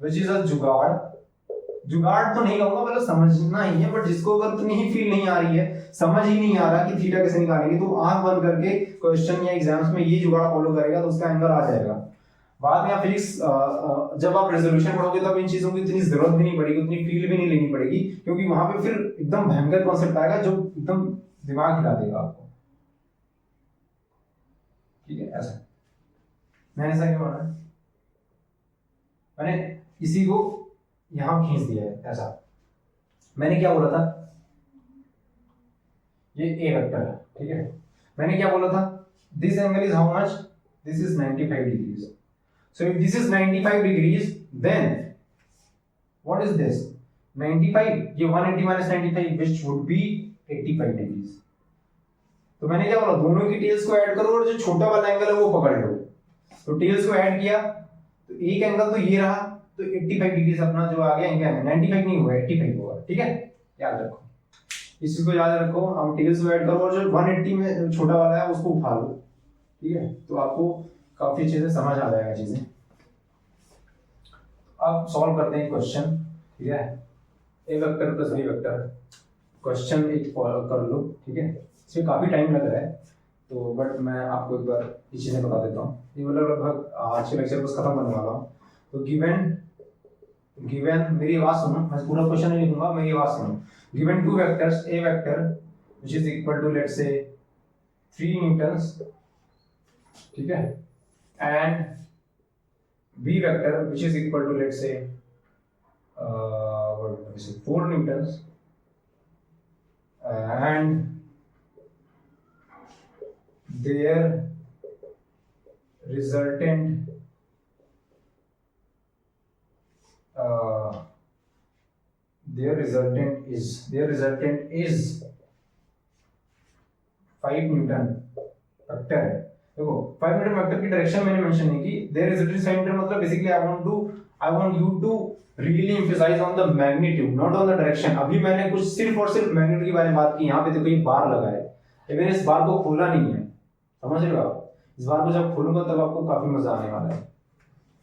व्हिच इज अ जुगाड़ तो नहीं कहूंगा, मतलब समझना ही है, बट जिसको अगर इतनी ही फील नहीं आ रही है, समझ ही नहीं आ रहा कि थीटा कैसे निकालेंगे, तो आंख बंद करके क्वेश्चन या एग्जाम्स में ये जुगाड़ फॉलो करेगा तो उसका आंसर आ जाएगा। बाद में आप फिजिक्स जब आप रेजोल्यूशन पढ़ोगे तब इन चीजों की इतनी जरूरत भी नहीं पड़ेगी, उतनी फील भी नहीं लेनी पड़ेगी, क्योंकि वहां पे फिर एकदम भयंकर कॉन्सेप्ट आएगा जो एकदम दिमाग हिला देगा आपको, ठीक है। ऐसा मैं ऐसा क्यों रहा है, मैंने इसी को यहां खींच दिया है ऐसा। मैंने क्या बोला था, ये ए वेक्टर है, ठीक है। मैंने क्या बोला था, this angle is how much, this is 95 degrees. So if this is 95 degrees then what is this 95, ये 180 minus 95 which would be 85 degrees. तो मैंने क्या बोला, दोनों की टेल्स को ऐड करो और जो छोटा वाला एंगल है वो पकड़ लो। तो टेल्स को ऐड किया तो एक एंगल तो ये रहा, तो 85 डिग्री अपना जो आ गया एंगल 95 नहीं हुआ 85 होगा, ठीक है। याद रखो, इस चीज को याद रखो। हम टेल्स को ऐड करो और जो 180 में छोटा वाला है उसको उठा लो, ठीक है। तो आपको काफी अच्छे से समझ आ जाएगा चीजें। अब सॉल्व करते हैं क्वेश्चन, ठीक है। A vector plus B vector question एक कर लो, ठीक है। इसमें काफी टाइम लग रहा है तो बट मैं आपको एक बार ये चीजें बता देता हूँ। ये मतलब लगभग आज के लेक्चर को खत्म करने वाला हूँ। तो गिवन मेरी आवाज सुनो, मैं पूरा क्वेश्चन नहीं लिखूंगा, मेरी आवाज सुनो। Given two vectors, A vector which is equal to let's say 3 newtons, ठीक है, and B vector which is equal to let's say 4 newtons and their resultant is 5 newton vector है। देखो 5 न्यूटन वेक्टर की डायरेक्शन मैंने mention नहीं की, their resultant 5 newton मतलब basically I want you to really emphasize on the magnitude not on the direction। अभी मैंने कुछ सिर्फ और सिर्फ मैग्नीट्यूड के बारे में बात की। यहाँ पे देखो ये बार लगा है, मैंने इस बार को खोला नहीं है, समझ रहे हो आप। इस बार को जब खोलूंगा तब आपको काफी मजा आने वाला है,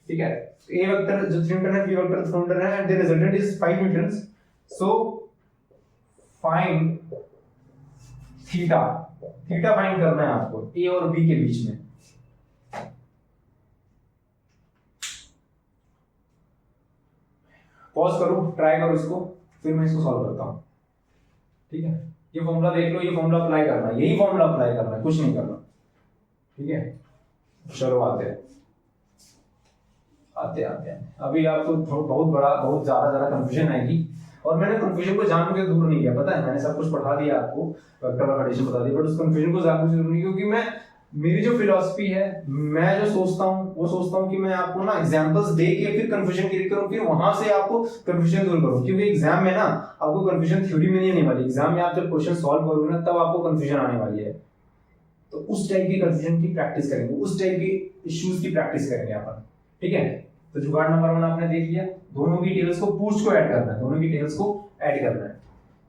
ठीक है। ए वेक्टर जो 3 न्यूटन है, बी वेक्टर 4 न्यूटन है, and the resultant is 5 Newton's. So find theta find करना है आपको ए और बी के बीच में। पॉज करो, ट्राई करो इसको, फिर मैं इसको सॉल्व करता हूँ। ठीक है, ये फॉर्मूला देख लो, ये फॉर्मूला अप्लाई करना है, यही फॉर्मूला अप्लाई करना है, कुछ नहीं करना। ठीक है, चलो आते हैं आते आते हैं अभी आपको बहुत ज्यादा कंफ्यूजन आएगी, और मैंने कंफ्यूजन को जानबूझ के दूर नहीं किया, पता है, मैंने सब कुछ पढ़ा दिया आपको, वेक्टर का कंडीशन बता दी, बट उस कंफ्यूजन को जानबूझ के दूर नहीं, क्योंकि मेरी जो फिलॉसफी है, मैं जो सोचता हूँ वो सोचता हूँ कि मैं आपको ना एग्जांपल्स दे के फिर कंफ्यूजन क्रिएट करूँ, फिर वहां से आपको कंफ्यूजन दूर करूँ, क्योंकि एग्जाम में ना आपको कंफ्यूजन थ्योरी में नहीं आने वाली, एग्जाम में आप जब क्वेश्चन सॉल्व करोगे ना तब आपको कंफ्यूजन आने वाली है। तो उस टाइप की कंफ्यूजन की प्रैक्टिस करेंगे, उस टाइप की इश्यूज की प्रैक्टिस करेंगे अपन। ठीक है, तो जुगाड़ नंबर 1 आपने देख लिया, दोनों की टेबल्स को पुट्स को ऐड करना है, दोनों की टेबल्स को ऐड करना है।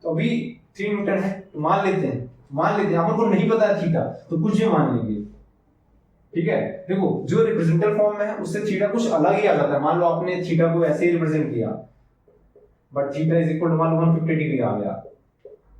तो अभी 3 न्यूटन है, तो मान लेते हैं अपन को नहीं पता है थीटा, तो कुछ भी मान लेंगे। ठीक है, देखो जो रिप्रेजेंटल फॉर्म में है उससे थीटा कुछ अलग ही आ जाता है। मान लो आपने थीटा को ऐसे ही रिप्रेजेंट किया, but theta is equal to मान लो 150 डिग्री आ गया,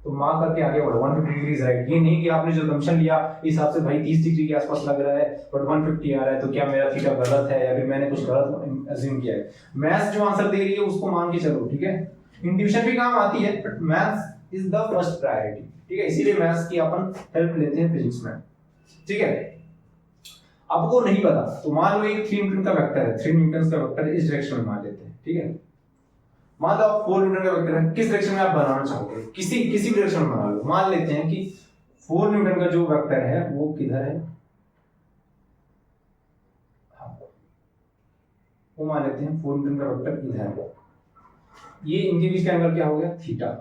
तो मार्क करके आगे बढ़ो, 150 डिग्री इज राइट। ये नहीं कि आपने जो असम्पशन लिया इस हिसाब से भाई 30 डिग्री के आसपास लग रहा है बट 150 आ रहा है, तो क्या मेरा थीटा गलत है या फिर मैंने कुछ गलत अज्यूम किया है। मैथ्स जो आंसर दे रही है उसको मान के चलो। ठीक है, इंट्यूशन भी काम आती है, but maths is the first priority. ठीक है, इसीलिए मैथ्स की अपन हेल्प लेते हैं फिजिक्स में। ठीक है, आपको नहीं पता तो मान लो एक 3 न्यूटन का वेक्टर है, 3 न्यूटन का वेक्टर इस डायरेक्शन में मान लेते हैं। ठीक है, मान लो आप 4 न्यूटन का वेक्टर है, किस डायरेक्शन में आप बनाना चाहोगे, किसी भी डायरेक्शन में बना लो। मान लेते हैं कि 4 न्यूटन का जो वेक्टर है वो किधर है, वो मान लेते हैं 4 न्यूटन का वेक्टर इधर है, ये इनके बीच का एंगल क्या हो गया, थीटा।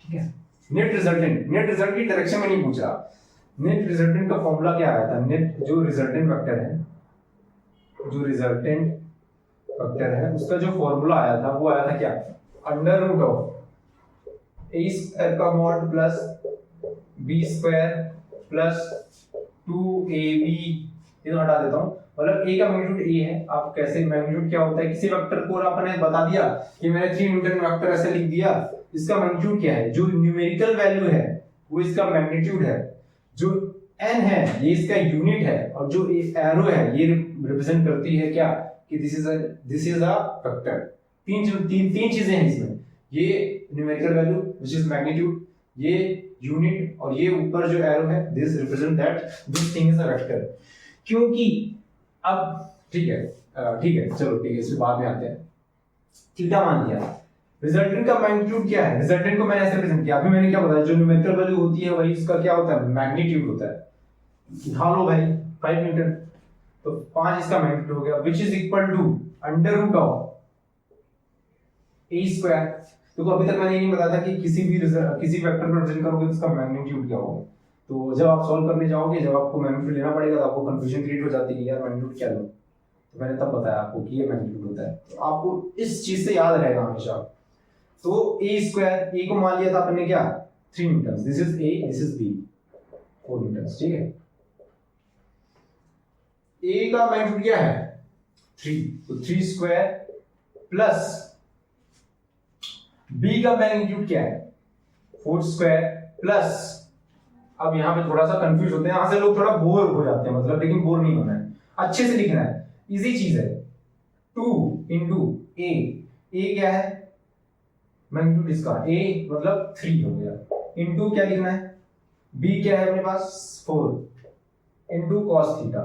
ठीक है, नेट रिजल्ट की डायरेक्शन में नहीं पूछ रहा, नेट रिजल्टेंट का फॉर्मूला क्या आया था, नेट जो रिजल्टेंट वेक्टर है, जो रिजल्टेंट वेक्टर है उसका जो फॉर्मूला आया था वो आया था क्या, under root of A square का mod plus B square plus 2ab, ये हटा देता हूं, मतलब a का मैग्नीट्यूड a है। आप कैसे मैग्नीट्यूड क्या होता है, किसी वेक्टर को आपने बता दिया कि मैंने 3 न्यूटन वेक्टर ऐसे लिख दिया, इसका मैग्नीट्यूड क्या है, जो न्यूमेरिकल वैल्यू है वो इसका मैग्नीट्यूड है, जो n है ये इसका यूनिट है, और जो एरो है ये रिप्रेजेंट करती है क्या, कि दिस इज अ वेक्टर। तीन चीजें हैं इसमें, ये numerical value which is magnitude, ये यूनिट, और ये ऊपर जो एरो है this represent that this thing is a vector. क्योंकि अब ठीक है चलो ठीक है, इसके बाद में आते हैं। थीटा मान लिया, रिजल्टेंट का मैग्नीट्यूड क्या है, रिजल्टेंट को मैंने ऐसे रिप्रेजेंट किया, अभी मैंने क्या बताया, जो न्यूमेरिकल वैल्यू होती है वही इसका क्या होता है, मैग्नीट्यूड होता है। उठा लो भाई 5 न्यूटन, तो 5 इसका मैग्नीट्यूड हो गया, which is equal to under root of a square. देखो अभी तक मैंने ये नहीं बताया था कि किसी वेक्टर को रिप्रेजेंट करोगे तो उसका मैग्नीट्यूड क्या होगा, तो जब आप सॉल्व करने जाओगे, जब आपको मैग्नीट्यूड लेना पड़ेगा तो आपको कंफ्यूजन क्रिएट हो जाती है कि यार मैग्नीट्यूड क्या लो, तो मैंने तब बताया आपको कि ये मैग्नीट्यूड होता है, तो आपको इस चीज से याद रहेगा हमेशा। तो a स्क्वायर, a को मान लिया था आपने क्या, 3 Newton, this is a, this is b, 4 Newton. ठीक है, a का मैग्नीट्यूड क्या है 3, तो 3 स्क्वायर प्लस b का मैग्नीट्यूड क्या है 4 स्क्वायर प्लस, अब यहाँ पे थोड़ा सा कंफ्यूज होते हैं, यहां से लोग थोड़ा बोर हो जाते हैं, मतलब, लेकिन बोर नहीं होना है, अच्छे से लिखना है, इजी चीज है। 2 इंटू a, a क्या है मैग्नीट्यूड इसका, a मतलब 3 हो गया, इंटू क्या लिखना है b क्या है अपने पास 4 इंटू कॉस थीटा।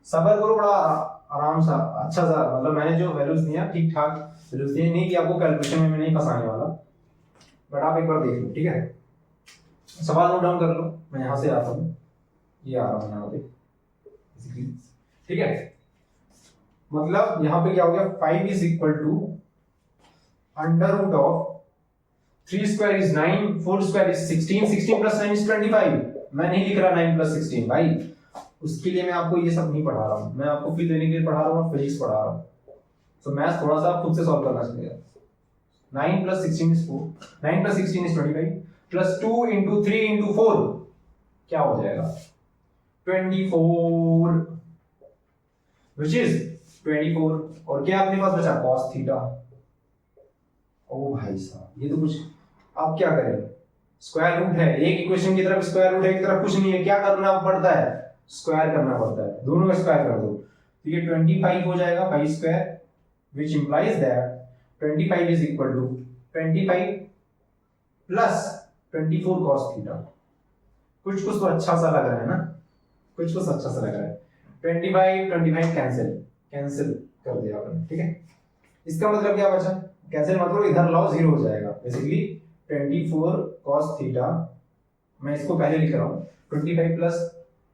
सबर करो, बड़ा आराम सा अच्छा सा, मतलब मैंने जो वैल्यूज दिया ठीक ठाक वैल्यूज दिए, नहीं कि आपको कैलकुलेशन में नहीं फंसाने वाला, बट आप एक बार देख लो। ठीक है, सवाल नोट डाउन कर लो, मैं यहां से आता हूं, ये आ रहा हूं यहां पे। ठीक है, मतलब यहां पे क्या हो गया, 5 is equal to under root of 3 square is 9, 4 square is 16, 16 plus 9 is 25। मैं नहीं लिख रहा 9 प्लस 16 भाई, उसके लिए मैं आपको ये सब नहीं पढ़ा रहा हूं, मैं आपको फील देने के लिए पढ़ा रहा हूं, फिजिक्स पढ़ा रहा हूं, तो मैथ्स थोड़ा सा खुद से सॉल्व करना चाहिए। 9 plus 16 is 4, 9 plus 16 is 25, plus 2 into 3 into 4 क्या हो जाएगा 24, which is 24, और क्या अपने पास बचा cos थीटा। ओ भाई साहब, ये तो कुछ, आप क्या करें, स्क्वायर रूट है, एक इक्वेशन की तरफ स्क्वायर रूट है, एक तरफ कुछ नहीं है, क्या करना पड़ता है, स्क्वायर करना पड़ता है, दोनों का स्क्वायर कर दो, तो ये 25 हो जाएगा 5 square which implies that 25 is equal to 25 plus 24 cos theta. कुछ कुछ तो अच्छा सा लग रहा है ना, कुछ कुछ अच्छा सा लग रहा है। 25 कैंसिल कर दिया अपन, ठीक है। इसका मतलब क्या बचा, कैंसिल मतलब इधर लाओ 0 हो जाएगा। बेसिकली 24 cos थीटा, मैं इसको पहले लिख रहा हूँ, 25 plus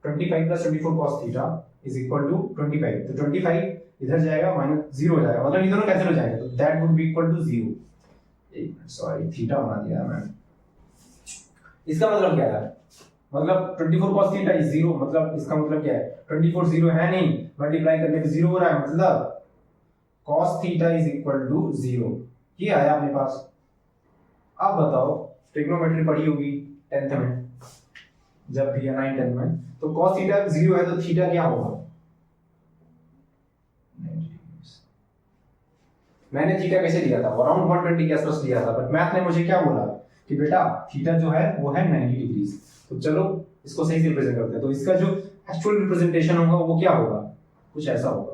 24 cos theta is equal to 25। तो 25 इधर जाएगा -0 हो जाएगा, मतलब ये दोनों कैंसिल हो जाएंगे, तो that would be equal to 0। Sorry theta बना दिया मैंने। इसका मतलब क्या है, मतलब 24 cos थीटा इज 0, मतलब इसका मतलब क्या है, 24 0 है नहीं, मल्टीप्लाई करने पे 0 हो रहा है, मतलब cos theta is equal to 0। ये आया अपने पास। अब बताओ, ट्रिग्नोमेट्री पढ़ी होगी 10th में, जब भी 9th 10th में, तो cos थीटा 0 है तो थीटा क्या होगा। मैंने थीटा कैसे लिया था, अराउंड 120 के आसपास लिया था, बट मैथ ने मुझे क्या बोला कि बेटा थीटा जो है वो है 90 डिग्री। तो चलो इसको सही से रिप्रेजेंट करते हैं। तो इसका जो एक्चुअल रिप्रेजेंटेशन होगा वो क्या होगा, कुछ ऐसा होगा।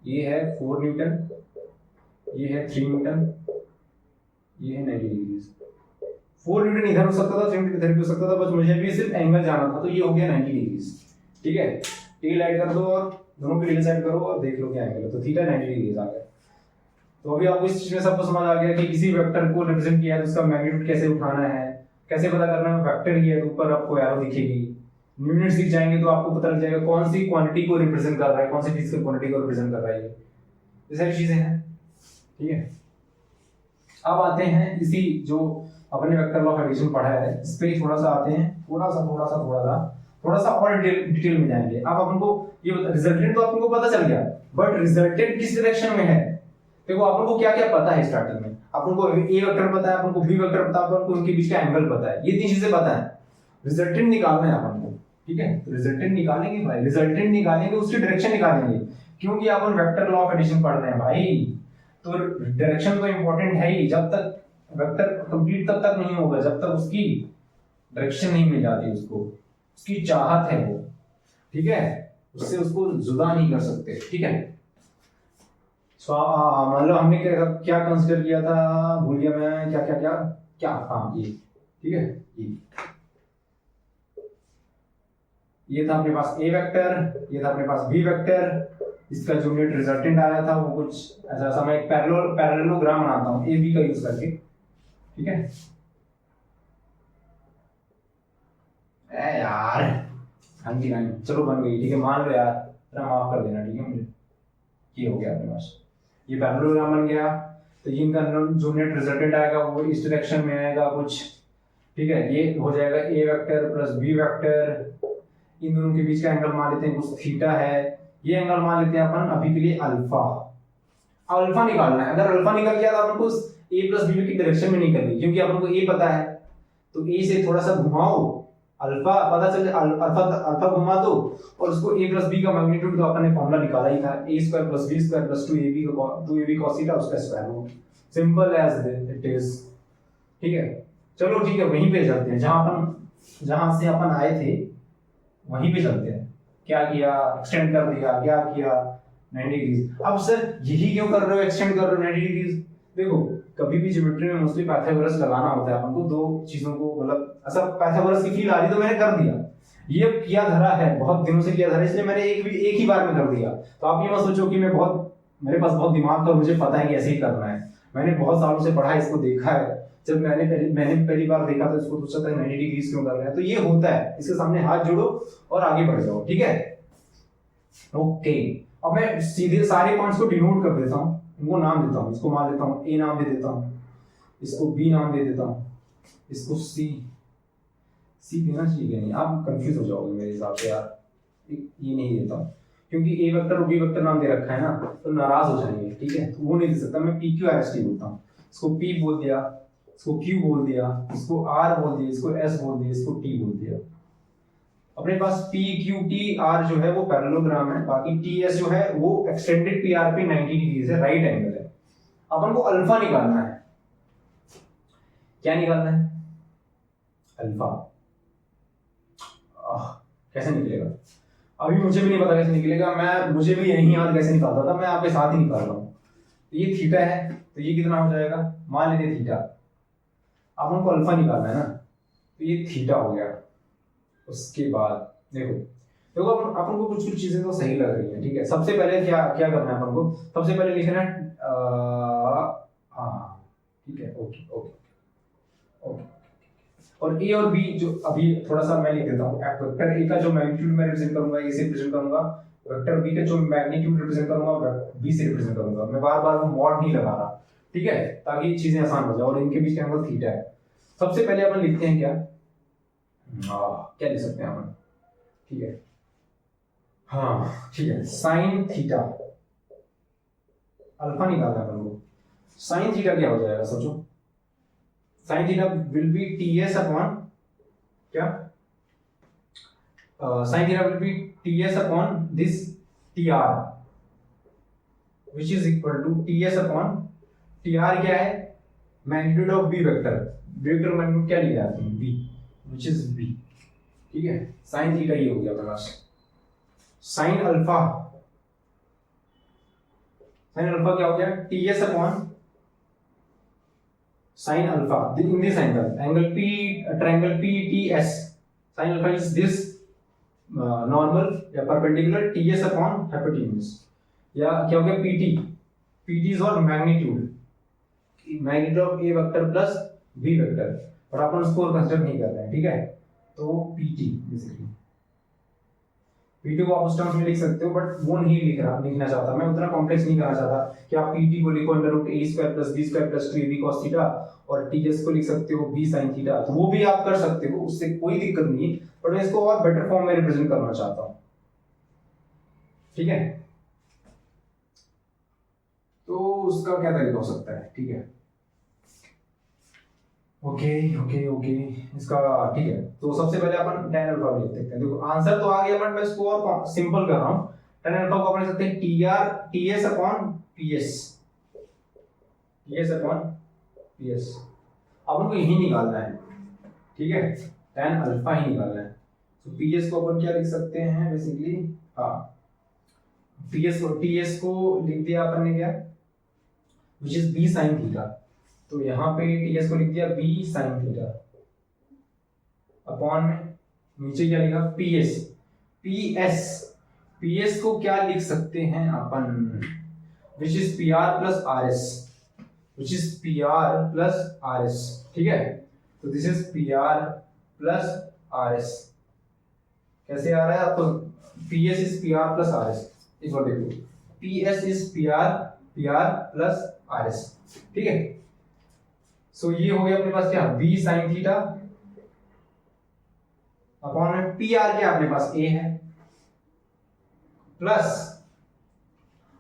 ये है 4 न्यूटन, ये है 3 न्यूटन, ये है 90 डिग्री। 4 न्यूटन इधर हो सकता था, 3 न्यूटन इधर भी हो सकता था, बस मुझे भी सिर्फ एंगल जाना था, तो ये हो गया 90 डिग्री। ठीक है, टेल ऐड कर दो और दोनों की टेल ऐड करो और देख लो क्या एंगल है। तो थीटा 90 डिग्री आ गया। तो अभी आपको इस चीज में सबको समझ आ गया कि किसी वेक्टर को रिप्रेजेंट किया है तो उसका मैग्नीट्यूड कैसे उठाना है, कैसे पता करना है। वेक्टर ही है तो ऊपर आपको एरो दिखेगी, यूनिट्स दिख जाएंगे तो आपको पता लग जाएगा कौन सी क्वांटिटी को रिप्रेजेंट कर रहा है, कौन सी फिजिकल क्वांटिटी को रिप्रेजेंट कर रहा है। ये सारी चीजें हैं, ठीक है। अब आते हैं इसी जो अपने वेक्टर लॉ ऑफ एडिशन पढ़ा है, इस पे थोड़ा सा आते हैं, थोड़ा सा और डिटेल में जाएंगे। अब अपन को ये रिजल्टेंट तो आपको पता चल गया, बट रिजल्टेंट किस डायरेक्शन में है। देखो अपन को क्या क्या पता है स्टार्टिंग में, अपन को ए वेक्टर पता है, अपन को बी वेक्टर पता है, अपन को उनके बीच का एंगल पता है, ये 3 चीजें पता है। रिजल्टेंट निकालना है अपन को, ठीक है। तो रिजल्टेंट निकालेंगे भाई, रिजल्टेंट निकालेंगे, उसकी डायरेक्शन निकालेंगे, क्योंकि अपन वेक्टर लॉ ऑफ एडिशन पढ़ रहे हैं भाई। तो डायरेक्शन तो इंपॉर्टेंट है ही, जब तक वेक्टर कंप्लीट तब तक नहीं होगा जब तक उसकी डायरेक्शन नहीं मिल जाती उसको, उसकी चाहत है वो, ठीक है, उससे उसको जुदा नहीं कर सकते, ठीक है। मान लो हमने क्या कंसीडर किया था, भूल गया मैं, क्या हाँ ये, ठीक है। ये था अपने पास ए वेक्टर, ये था अपने पास बी वेक्टर, इसका जो नेट रिजल्टेंट आया था वो कुछ ऐसा। मैं एक पैरेललोग्राम बनाता हूँ ए बी का यूज करके, ठीक है। यार हाँ जी चलो बन गई, ठीक है, मान लो यार, जरा माफ कर देना, ठीक है मुझे। ये हो गया अपने पास, ये पैरेललोग्राम बन गया। तो इनका जो नेट रिजल्टेंट आएगा वो इस डायरेक्शन में आएगा कुछ, ठीक है। ये हो जाएगा ए वेक्टर प्लस बी वेक्टर, इन दोनों के बीच का एंगल मान लेते हैं कुछ थीटा है, ये एंगल मान लेते हैं अपन अभी के लिए अल्फा। अल्फा निकालना है, अगर अल्फा निकल गया तो अपन को ए प्लस बी की डायरेक्शन में नहीं करनी, क्योंकि अपन को ए पता है, तो ए से थोड़ा सा घुमाओ, अल्फा पता चल, अल्फा घुमा दो और उसको a प्लस बी का मैग्नीट्यूड तो अपन ने फॉर्मूला निकाला ही था, a square plus b square plus 2ab cos theta, उसका square root, simple as it is, ठीक है। चलो ठीक है, वहीं पे चलते हैं जहां से अपन आए थे, वहीं पे चलते हैं। क्या किया, एक्सटेंड कर दिया, क्या किया 90 डिग्री। अब सर यही क्यों कर रहे हो, एक्सटेंड कर रहे हो 90 डिग्री। देखो कभी भी ज्योमेट्री में मोस्टली पाइथागोरस लगाना होता है अपन को, दो चीजों को, मतलब ऐसा पाइथागोरस की फील आ रही तो मैंने कर दिया, ये किया धरा है, बहुत दिनों से किया धरा, इसलिए मैंने एक ही बार में कर दिया। तो आप ये मत सोचो कि मेरे पास बहुत दिमाग था, मुझे पता है कि ऐसे ही करना है। मैंने बहुत सालों से पढ़ा है, इसको देखा है। जब मैंने पहली बार देखा था इसको, सोचा था 90 डिग्री क्यों कर रहे हैं। तो ये होता है, इसके सामने हाथ जोड़ो और आगे बढ़ जाओ, ठीक है। ओके, अब मैं सीधे सारे पॉइंट्स को डिनोट कर देता हूँ, इनको नाम देता हूँ। इसको मान लेता हूँ ए नाम दे देता हूँ, इसको बी नाम दे देता हूँ, इसको सी देना चाहिए नहीं, आप कंफ्यूज हो जाओगे मेरे हिसाब से यार, ये नहीं देता हूँ क्योंकि ए वेक्टर और बी वेक्टर नाम दे रखा है ना, तो नाराज हो जाएंगे, ठीक है। तो वो नहीं दे सकता, मैं P Q R S T बोलता हूँ। इसको पी बोल दिया, इसको क्यू बोल दिया, इसको आर बोल दिया, इसको एस बोल दिया, इसको टी बोल दिया। अपने पास पी क्यू टी आर जो है वो पैरेललोग्राम है, बाकी टी एस जो है वो एक्सटेंडेड पी आर पे 90 डिग्री से राइट एंगल है। अपन को अल्फा निकालना है। क्या निकालना है, अल्फा। कैसे निकलेगा, अभी मुझे भी नहीं पता कैसे निकलेगा, मुझे भी यही याद कैसे निकालता था, मैं आपके साथ ही निकाल रहा हूँ। तो ये थीटा है, तो ये कितना हो जाएगा, मान लेते थीटा, अब हमको अल्फा निकालना है ना, तो ये थीटा हो गया। उसके बाद देखो अपन को कुछ चीजें तो सही लग रही है, ठीक है। सबसे पहले क्या क्या करना है अपन को, सबसे पहले लिखना है हाँ ठीक है, ओके ओके ओके। और ए और बी जो अभी थोड़ा सा मैं लिख देता हूँ, वेक्टर ए का जो मैग्नीट्यूड मैं रिप्रेजेंट करूंगा ए से रिप्रेजेंट करूंगा, वेक्टर बी का जो मैग्नीट्यूड रिप्रेजेंट करूंगा बी से रिप्रेजेंट करूंगा। मैं बार बार वो मॉड नहीं लगा रहा, ठीक है, ताकि चीजें आसान हो जाए। और इनके बीच का एंगल थीटा है। सबसे पहले अपन लिखते हैं क्या, क्या लिख सकते हैं अपन, ठीक है, हाँ ठीक है, साइन थीटा, अल्फा निकालना है अपन को। साइन थीटा क्या हो जाएगा, सोचो, sine theta will be T S upon क्या, sine theta will be T S upon this T R which is equal to T S upon T R क्या है, magnitude of B vector, vector magnitude क्या लिया है B, which is B, ठीक है। Sine theta ये हो गया अपने पास। साइन अल्फा, साइन अल्फा क्या हो गया, T S upon sine alpha in this angle P, triangle P T S, sine alpha is this normal या perpendicular T S upon hypotenuse, या क्या हो गया पीटी, पीटी इज और magnitude, magnitude of A vector plus B vector, और अपन उसको consider नहीं कर रहे हैं, ठीक है। तो पीटी बेसिकली, पीटी को आप उस टर्म्स में लिख सकते हो, बट वो नहीं लिखना चाहता मैं, उतना कॉम्प्लेक्स नहीं करना चाहता कि आप पीटी को लिखो under root A square plus B square plus 2ab cos theta, और टीएस को लिख सकते हो b sin थीटा, तो वो भी आप कर सकते हो, उससे कोई दिक्कत नहीं, बट मैं इसको और बेटर फॉर्म में रिप्रेजेंट करना चाहता हूं, ठीक है। तो उसका क्या तरीका हो सकता है, ठीक है, ओके ओके ओके, इसका ठीक है। तो सबसे पहले अपन tan अल्फा भी लिख सकते हैं। देखो आंसर तो आ गया, बट मैं इसको और सिंपल कर रहा हूं। tan अल्फा को अपन लिख सकते हैं tr ts upon ps, ts upon ps। अब उनको यही निकालना है, ठीक है, tan अल्फा ही निकालना है। तो ps को अपन क्या लिख सकते हैं बेसिकली, हाँ ts को लिख दिया अपन ने क्या, which is b sin theta, तो यहां पे टीएस को लिख दिया b sin थीटा अपॉन में नीचे क्या लिखा पीएस, पीएस को क्या लिख सकते हैं अपन, which is P R plus R S, which is P R plus R S, ठीक है। तो this is P R plus R S, कैसे आ रहा है आपको, PS is P R plus R S, इस बार देखो PS is P R plus R S, ठीक है। सो ये हो गया अपने पास क्या, b sin थीटा अपॉन में पी आर क्या अपने पास a है, प्लस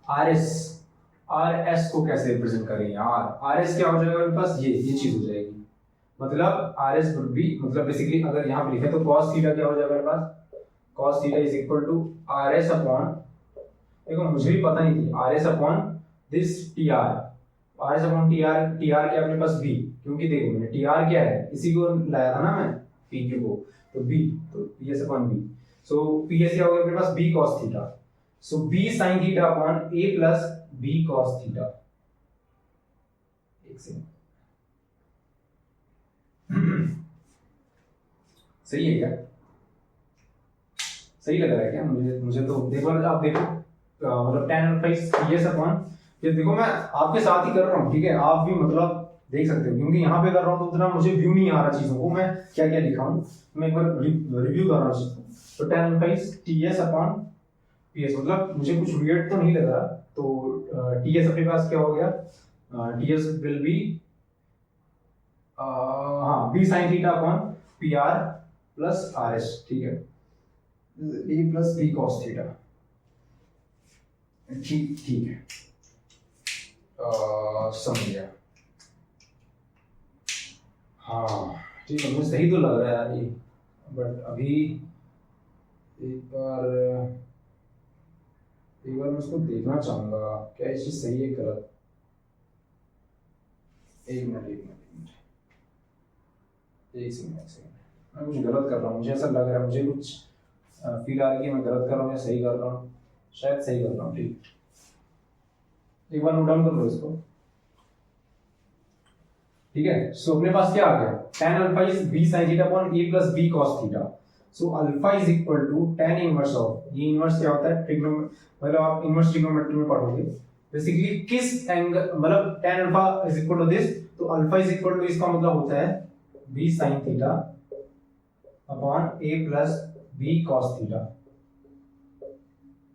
आर एस को कैसे रिप्रेजेंट करेंगे, आर एस क्या हो जाएगा अपने पास, ये चीज हो जाएगी, मतलब आर एस वुड बी, मतलब बेसिकली अगर यहां पे लिखे तो cos थीटा क्या हो जाएगा अपने पास, cos theta is equal to R S upon, देखो मुझे भी पता नहीं थी, R S upon this T R, R S upon T R क्या अपने पास b, क्योंकि देखो मैंने टी आर क्या है, इसी को लाया था ना मैं पी क्यू को, तो b, तो पी एस अपॉन बी, सो पी एस क्या हो गया अपने पास b cos theta, so b sin theta upon a plus b cos theta, एक सेकंड सही है क्या, सही लग रहा है क्या, मुझे तो देखो, आप देखो मतलब tan alpha is ps upon, ये देखो मैं आपके साथ ही कर रहा हूँ, ठीक है, आप भी मतलब देख सकते हो, क्योंकि यहाँ पे कर रहा हूँ तो उतना मुझे व्यू नहीं आ रहा चीजों को, मैं क्या क्या लिखा हूँ, मैं एक बार रिव्यू कर रहा हूँ चीजों को। तो tan alpha is ts upon ps, मतलब मुझे कुछ वियर्ड तो नहीं लग रहा, तो ts अपने पास क्या हो गया, ts विल बी हाँ b sin theta upon pr plus rs, ठीक है, a plus b cos theta, ठीक है, समझ गया, हाँ ठीक है, मुझे सही तो लग रहा है यार ये, बट अभी एक बार मैं उसको देखना चाहूंगा क्या ये चीज सही है गलत, एक मिनट मैं कुछ गलत कर रहा हूँ, मुझे ऐसा लग रहा है, मुझे कुछ फील आ रही है मैं गलत कर रहा हूँ या सही कर रहा हूँ? शायद सही कर रहा हूँ। ठीक, एक बार नोट डाउन कर लो इसको। ठीक है, सो अपने पास क्या आ गया, tan alpha is b sin theta upon a plus b cos theta. So alpha is equal to tan inverse of, ये इनवर्स क्या होता है, मतलब आप इनवर्स ट्रिग्नोमेट्री में पढ़ोगे बेसिकली किस एंगल, मतलब tan alpha is equal to this, तो अल्फा इज इक्वल टू इसका मतलब होता है b sin theta upon a plus b cos theta.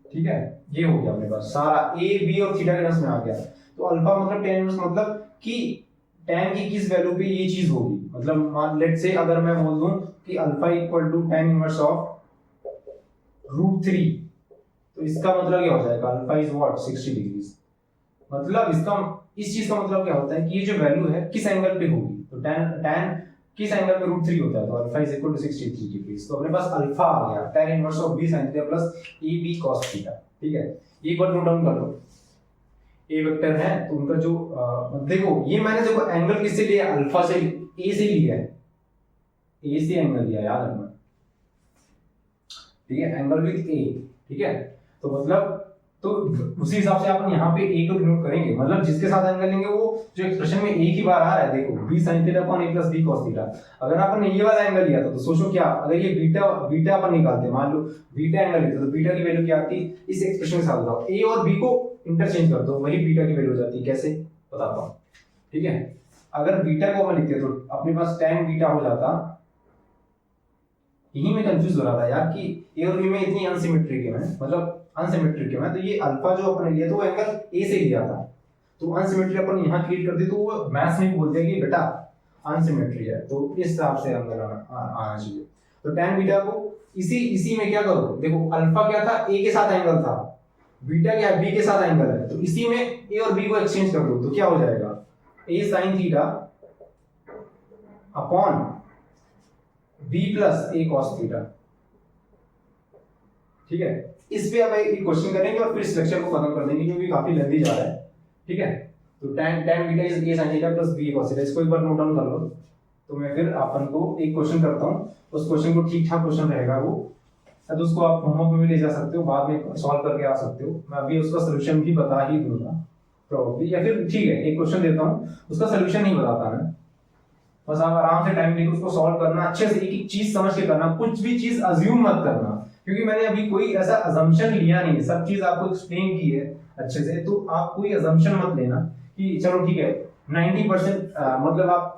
ठीक है, ये हो गया अपने पास सारा a b और थीटा के टर्म्स में आ गया। तो अल्फा मतलब tan इनवर्स, मतलब कि tan की किस वैल्यू पे ये चीज होगी, मतलब मान लेट से अगर मैं बोल दूं कि alpha equal to tan inverse of √3, तो इसका मतलब क्या हो जाएगा, अल्फा इज व्हाट 60 डिग्रीज। मतलब इसका, इस चीज का मतलब क्या होता है कि ये जो वैल्यू है किस एंगल पे होगी, तो tan किस एंगल पे √3 होता है, तो alpha is equal to 63 degrees. तो अपने पास अल्फा आ गया tan inverse of b sin theta plus a b cos theta. ठीक है, एक बार नोट डाउन कर लो, ए वेक्टर है तो उनका जो देखो ये मैंने देखो एंगल किससे लिया, अल्फा से, ए से लिया है, ए से एंगल लिया, याद रखना। ठीक है, एंगल विद ए। ठीक है, तो मतलब तो उसी हिसाब से अपन यहाँ पे ए को डिनोट करेंगे, मतलब जिसके साथ एंगल लेंगे वो जो एक्सप्रेशन में ए की बार आ रहा है, देखो b sin theta upon a plus b cos theta. अगर अपन ने ये वाला एंगल लिया था तो सोचो क्या, अगर ये बीटा अपन निकालते, मान लो बीटा एंगल लेते तो बीटा की वैल्यू क्या आती, इस एक्सप्रेशन के साथ बताओ, a और b को इंटरचेंज कर दो, वही बीटा की वैल्यू हो जाती है। कैसे बताता हूँ। ठीक है, अगर बीटा को अपन लिखते तो अपने पास tan बीटा हो जाता, यही मैं कंफ्यूज हो रहा था यार कि ए और बी में इतनी अनसिमेट्रिक है, मैं मतलब अनसिमेट्रिक है, मैं तो ये अल्फा जो अपन ने लिया तो वो एंगल ए से लिया था, तो अनसिमेट्री अपन यहाँ क्रिएट कर दी, तो वो मैथ्स में बोल दिया कि बेटा अनसिमेट्री है, तो इस हिसाब से एंगल आना चाहिए। तो tan बीटा को इसी में क्या करो, देखो अल्फा क्या था, ए के साथ एंगल था, बीटा क्या है, बी के साथ एंगल है, तो इसी में ए और बी को एक्सचेंज कर दो, तो क्या हो जाएगा, a sin theta upon b plus a cos theta. ठीक है, इस पे अब एक क्वेश्चन करेंगे और फिर इस लेक्चर को खत्म कर देंगे क्योंकि काफी लेंथी जा रहा है। ठीक है, तो tan beta is a sin theta plus b cos theta, इसको एक बार नोट डाउन कर लो। तो मैं फिर अपन को एक क्वेश्चन करता हूँ, उस क्वेश्चन को ठीक ठाक क्वेश्चन रहेगा वो, तो उसको आप होमवर्क में भी ले जा सकते हो, बाद में सॉल्व करके आ सकते हो, मैं अभी उसका सोल्यूशन भी बता ही दूंगा प्रोबेबली, या फिर ठीक है एक क्वेश्चन देता हूँ उसका सोल्यूशन नहीं बताता मैं, बस आप आराम से टाइम लेके उसको सॉल्व करना, अच्छे से एक एक चीज समझ के करना, कुछ भी चीज अज्यूम मत करना, क्योंकि मैंने अभी कोई ऐसा अजम्पशन लिया नहीं है, सब चीज आपको एक्सप्लेन की है अच्छे से, तो आप कोई अजम्पशन मत लेना कि चलो ठीक है 90% मतलब आप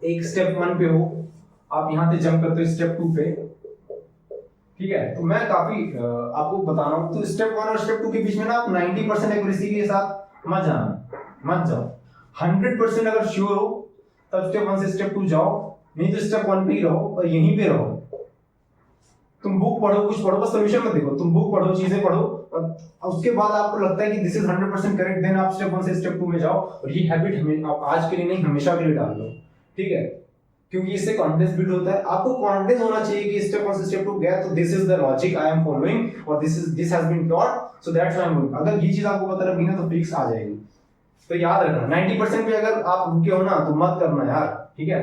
एक स्टेप 1 पे हो, आप यहाँ से जंप करते हो स्टेप 2 पे। ठीक है, तो मैं काफी आपको बता रहा हूँ, तो स्टेप 1 और स्टेप 2 के बीच में ना आप 90% एक्यूरेसी के साथ मत जाना, मत जाओ, 100% अगर श्योर हो तब स्टेप 1 से स्टेप 2 जाओ, नहीं तो स्टेप 1 पे ही रहो और यहीं पे रहो। तुम बुक पढ़ो, कुछ पढ़ो, बस सोल्यूशन मत देखो, तुम बुक पढ़ो, चीजें पढ़ो, और उसके बाद आपको लगता है कि दिस इज 100% करेक्ट, देन आप स्टेप 1 से स्टेप 2 में जाओ, और ये हैबिट हमें आप आज के लिए नहीं हमेशा के लिए डाल लो। ठीक है, क्योंकि इससे कॉन्फिडेंस बिल्ड होता है, आपको कॉन्फिडेंस होना चाहिए कि स्टेप 1 से स्टेप 2 गया तो this is the logic I am following और this has been taught, so that's why I am going. अगर ये चीज आपको पता लगी ना तो फिक्स आ जाएगी। तो याद रखना 90% पे अगर आप रुके हो ना तो मत करना यार। ठीक है,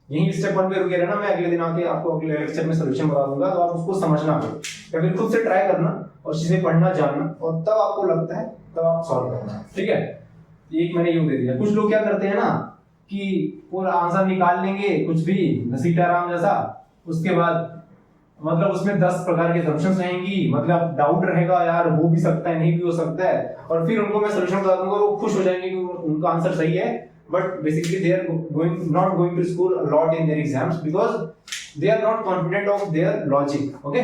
यही स्टेप 1 पे रुके रहना, मैं अगले दिन आके आपको अगले लेक्चर में सॉल्यूशन बता दूंगा, तो आप उसको समझना हो या फिर खुद से ट्राई करना और चीजें पढ़ना जानना, और तब आपको लगता है तब आप सॉल्व करना। ठीक है, एक मैंने यूं दे दिया। कुछ लोग क्या करते हैं ना कि पूरा आंसर निकाल लेंगे कुछ भी सीताराम जैसा, उसके बाद मतलब उसमें 10 प्रकार की असम्पशंस रहेंगी, मतलब डाउट रहेगा यार हो भी सकता है नहीं भी हो सकता है, और फिर उनको मैं सॉल्यूशन बता दूंगा, वो खुश हो जाएंगे कि उनका आंसर सही है, but basically they are not going to score a lot in their exams because they are not confident of their logic. Okay,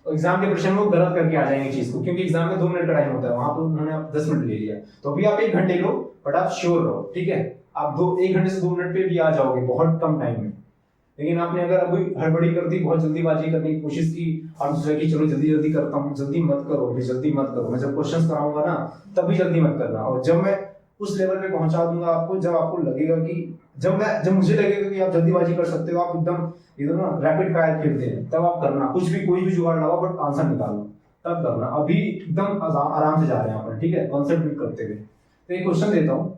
exam के प्रश्न में गलत करके आ जाएंगे चीज को, क्योंकि एग्जाम में 2 मिनट का टाइम होता है, वहां पर उन्होंने 10 मिनट ले लिया, तो अभी आप 1 घंटे लो बट आप श्योर रहो। ठीक है, आप 1 घंटे से 2 मिनट पे भी आ जाओगे बहुत कम टाइम में, लेकिन आपने अगर अभी हड़बड़ी कर दी, बहुत जल्दीबाजी करने की कोशिश की, आप सोचा कि चलो जल्दी जल्दी करता हूँ, जल्दी मत करो, अभी जल्दी मत करो, मैं जब क्वेश्चंस कराऊंगा ना तभी जल्दी मत करना, और जब मैं उस लेवल पे पहुंचा दूंगा आपको, जब आपको लगेगा कि जब मुझे लगेगा कि आप जल्दीबाजी कर सकते हो, आप एकदम ना रैपिड फायर खेलते हैं, तब आप करना, कुछ भी कोई भी जुगाड़ लगाओ बट आंसर निकालो, तब करना। अभी एकदम आराम से जा रहे हैं अपन, ठीक है, कॉन्सेप्ट बिल्ड करते हुए। तो एक क्वेश्चन देता हूँ,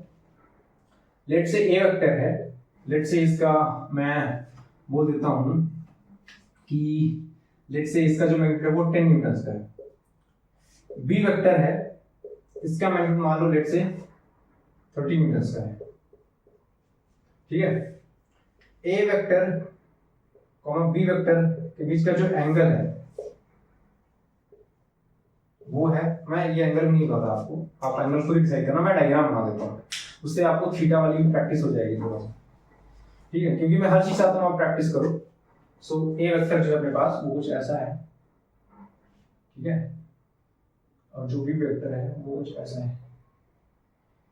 लेट से ए वेक्टर है, लेट से इसका मैं बोल देता हूँ कि लेट्स से इसका जो मैग्नीट्यूड है वो 10 न्यूटन का है। बी वेक्टर है, इसका मैग्नीट्यूड मान लो लेट्स से 30 न्यूटन का है, ठीक है। A vector comma B vector के बीच का जो एंगल है वो है, मैं ये एंगल नहीं पता आपको, आप एंगल को डिसाइड करना, मैं डायग्राम बना देता हूँ, उससे आपको थीटा वाली भी प्रैक्टिस हो जाएगी थोड़ा सा, ठीक है, क्योंकि मैं हर चीज चाहता हूँ आप प्रैक्टिस करो। सो ए वेक्टर जो है अपने पास वो कुछ ऐसा है, ठीक है, और जो बी वेक्टर है वो कुछ ऐसा है,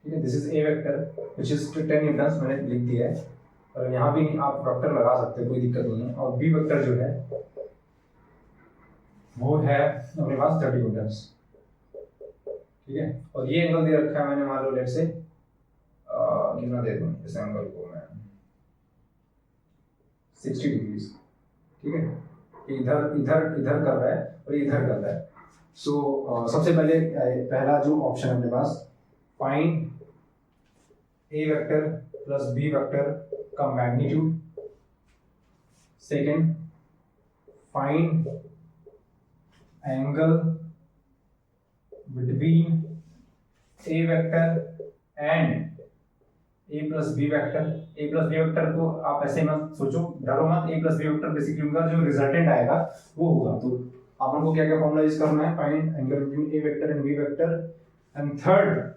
ठीक है। This is A vector which is 10 Newton, मैंने लिख दिया है, और यहाँ भी आप वेक्टर लगा सकते हैं, कोई दिक्कत नहीं है। और बी वेक्टर जो है वो है अपने पास 30 न्यूटन, ठीक है। और ये एंगल दे रखा है मैंने, मान लो लेट से कितना दे दूं इस एंगल को मैं 60 डिग्री, ठीक है। इधर इधर इधर कर रहा है और इधर कर रहा है। सो सबसे पहले पहला जो ऑप्शन है अपने पास, find A vector plus B vector का magnitude. Second, find angle between A vector and A plus B vector. A plus B vector को आप ऐसे मत सोचो, डरो मत, A plus B vector basically उनका जो रिजल्टेंट आएगा वो होगा। तो अपन को क्या क्या फॉर्मूला यूज करना है, find angle between A vector and B vector. And third,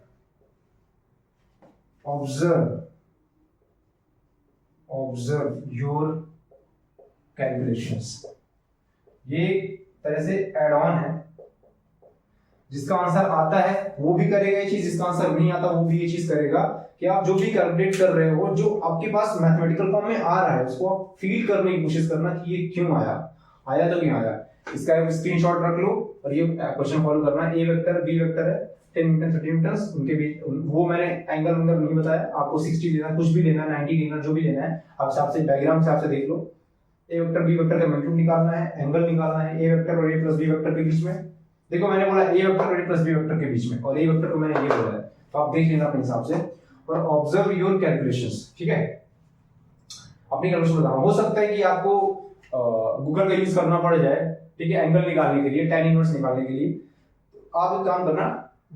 observe your calculations. ये एक तरह से एड ऑन है, जिसका आंसर आता है वो भी करेगा ये चीज, जिसका आंसर नहीं आता वो भी ये चीज करेगा, कि आप जो भी कैलकुलेट कर रहे हो, जो आपके पास मैथमेटिकल फॉर्म में आ रहा है, उसको आप फील करने की कोशिश करना कि ये क्यों आया तो क्यों आया। इसका एक स्क्रीनशॉट रख लो और ये क्वेश्चन फॉलो करना। ए वेक्टर बी वेक्टर है, 10 न्यूटन 30 न्यूटन, उनके बीच वो मैंने एंगल नहीं बताया आपको, 60 लेना, कुछ भी लेना, 90 लेना, जो भी लेना है आप हिसाब से डायग्राम से आपसे देख लो। ए वेक्टर बी वेक्टर का मैग्नीट्यूड निकालना है, एंगल निकालना है ए वेक्टर और ए प्लस बी वेक्टर के बीच में। देखो मैंने बोला ए वेक्टर और ए प्लस बी वेक्टर के बीच में, और ए वेक्टर को मैंने ये बोला है, तो आप देख लेना अपने हिसाब से। और ऑब्जर्व योर कैलकुलेशंस, ठीक है, अपनी कैलकुलेशन बताना। हो सकता है कि आपको गूगल का यूज करना पड़ जाए, ठीक है, एंगल निकालने के लिए, tan इनवर्स निकालने के लिए। आप एक काम करना,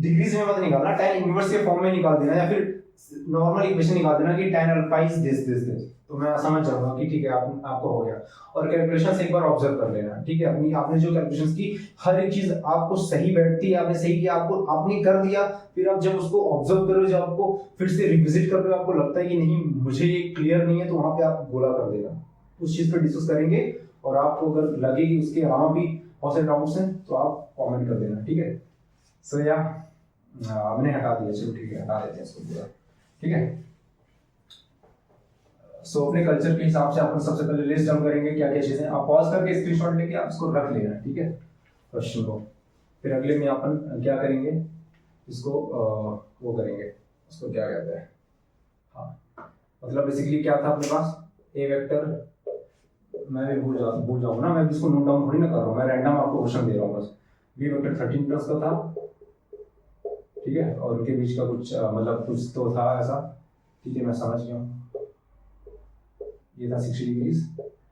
डिग्रीज में मत निकालना, tan इनवर्स के फॉर्म में निकाल देना, या फिर नॉर्मल इक्वेशन निकाल देना कि tan अल्फा इज दिस, तो मैं समझ जाऊंगा कि ठीक है आपको हो गया। और कैलकुलेशंस एक बार ऑब्जर्व कर लेना, ठीक है, आपने जो कैलकुलेशंस की हर एक चीज आपको सही बैठती है, आपने सही किया, आपको आपने कर दिया, फिर आप जब उसको ऑब्जर्व करो, जब आपको फिर से रिविजिट कर रहे हो, आपको लगता है कि नहीं मुझे ये क्लियर नहीं है, तो वहां पे आप गोला कर देना, उस चीज पर डिस्कस करेंगे। और आपको अगर लगे कि उसके अलावा भी बहुत सारे डाउट्स हैं तो आप कमेंट कर देना, ठीक है। सो या हमने हटा दिया, चलो ठीक है, हटा देते हैं इसको पूरा, ठीक है। सो अपने कल्चर के हिसाब से अपन सबसे पहले लिस्ट डाउन करेंगे क्या क्या चीजें, आप पॉज करके स्क्रीनशॉट लेके आप इसको रख लेना, ठीक है, क्वेश्चन को। फिर अगले में अपन क्या करेंगे, इसको वो करेंगे, उसको क्या कहते हैं, हाँ मतलब बेसिकली क्या था अपने पास, ए वेक्टर, मैं भी भूल जाऊंगा ना, मैं भी इसको नोट डाउन थोड़ी ना कर रहा हूँ, मैं रैंडम आपको क्वेश्चन दे रहा हूँ बस। बी वेक्टर 13 प्लस का था, ठीक है, और उनके बीच का कुछ मतलब कुछ तो था ऐसा, ठीक है, मैं समझ गया हूँ। ये था 60 डिग्रीज,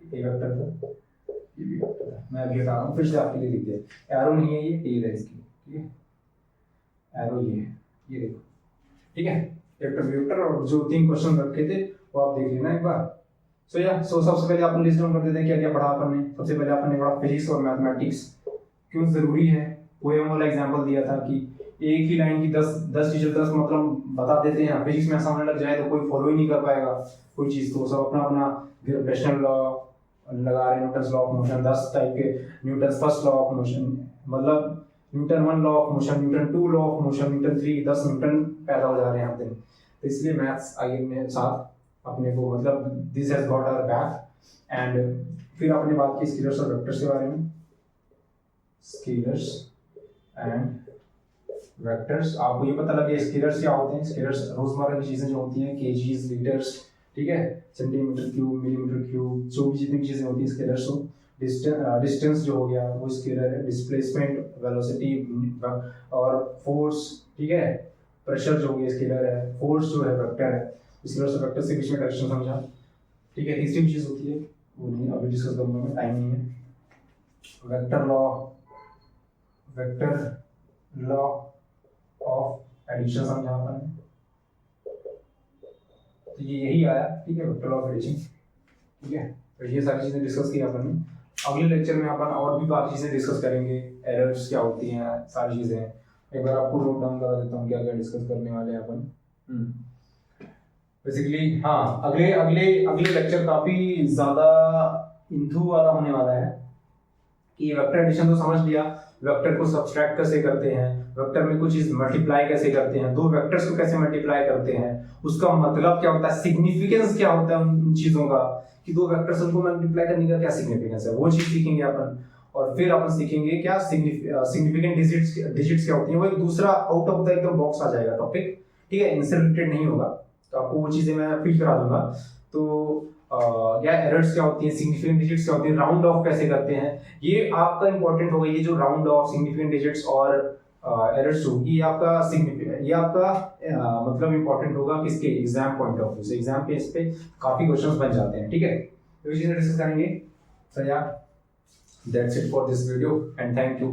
ए वेक्टर था, ये बी वेक्टर था, मैं अभी हटा रहा हूँ, फिर से आपके लिए लिख दिया, एरो नहीं है ये, टेल है इसकी, ठीक है, एरो ये है, ये देखो, ठीक है, वेक्टर बी वेक्टर, और जो 3 क्वेश्चन रखे थे वो आप देख लेना एक बार। सो सबसे पहले अपन लिस्ट डाउन कर देते हैं क्या क्या पढ़ा अपन ने। सबसे पहले अपन ने पढ़ा फिजिक्स और मैथमेटिक्स क्यों जरूरी है। पोएम वाला एग्जांपल दिया था कि एक ही लाइन की 10 टीचर 10 मतलब बता देते हैं, फिजिक्स में ऐसा होने लग जाए तो कोई फॉलो ही नहीं कर पाएगा कोई चीज, तो सब अपना अपना ग्रेविटेशनल लॉ लगा रहे, Newton's law of motion, 10 type के, Newton's first law of motion, मतलब Newton 1 law of motion, Newton 2 law of motion, Newton 3, 10 Newton पैदा हो जा रहे हैं अपने, तो इसलिए मैथ्स आगे में साथ अपने को, मतलब this has got our back. And फिर आपने बात की स्केलर्स और वेक्टर्स के बारे में, स्केलर्स एंड वेक्टर्स। आपको ये पता लगे स्केलर्स क्या होते हैं, स्केलर्स रोजमर्रा की चीजें जो होती हैं, केजीज, लीटर्स, ठीक है, सेंटीमीटर क्यूब, मिलीमीटर क्यूब, जो भी जितनी चीजें होती हैं स्केलर्स हो। डिस्टेंस जो हो गया वो स्केलर है, डिस्प्लेसमेंट, वेलोसिटी और फोर्स, ठीक है, प्रेशर जो हो गया स्केलर है, फोर्स जो है वेक्टर है, स्केलर से वेक्टर से बीच में डायरेक्शन समझा, ठीक है। तीसरी चीज होती है वो नहीं अभी डिस्कस करूंगा मैं, टाइम नहीं है, वेक्टर लॉ ऑफ एडिशन समझा अपन ने, तो ये यही आया, ठीक है, वेक्टर लॉ ऑफ एडिशन, ठीक है। तो ये सारी चीजें डिस्कस की अपन ने। अगले लेक्चर में अपन और भी बाकी चीजें डिस्कस करेंगे, एरर्स क्या होती हैं, सारी चीजें। एक बार आपको नोट डाउन करा देता हूँ क्या क्या डिस्कस करने वाले हैं अपन। बेसिकली हाँ, अगले अगले अगले लेक्चर काफी ज्यादा इंथू वाला होने वाला है कि वेक्टर एडिशन तो समझ लिया, वेक्टर को सब्सट्रैक्ट कैसे करते हैं, वेक्टर में कुछ चीज मल्टीप्लाई कैसे करते हैं, दो वेक्टर्स को कैसे मल्टीप्लाई करते हैं, उसका मतलब क्या होता है, सिग्निफिकेंस क्या होता है उन चीजों का, कि दो वेक्टर्स को मल्टीप्लाई करने का क्या सिग्निफिकेंस है, वो चीज सीखेंगे अपन। और फिर अपन सीखेंगे क्या सिग्निफिकेंट डिजिट्स क्या होती हैं। वो एक दूसरा आउट ऑफ द एकदम बॉक्स आ जाएगा टॉपिक, ठीक है, इनसे रिलेटेड नहीं होगा, तो आपको वो चीजें मैं फील करा दूंगा। तो क्या एरर्स क्या होती हैं, सिग्निफिकेंट डिजिट्स क्या होती हैं, राउंड ऑफ कैसे करते हैं, ये आपका इंपॉर्टेंट होगा। ये जो राउंड ऑफ, सिग्निफिकेंट डिजिट्स और एरर्स होगी, ये आपका मतलब इंपॉर्टेंट होगा किसके, एग्जाम पॉइंट ऑफ व्यू से। एग्जाम पे इस पे काफी क्वेश्चंस बन जाते हैं, ठीक है। तो ये चीजें डिस्कस करेंगे। सो यार, that's it for this video and thank you.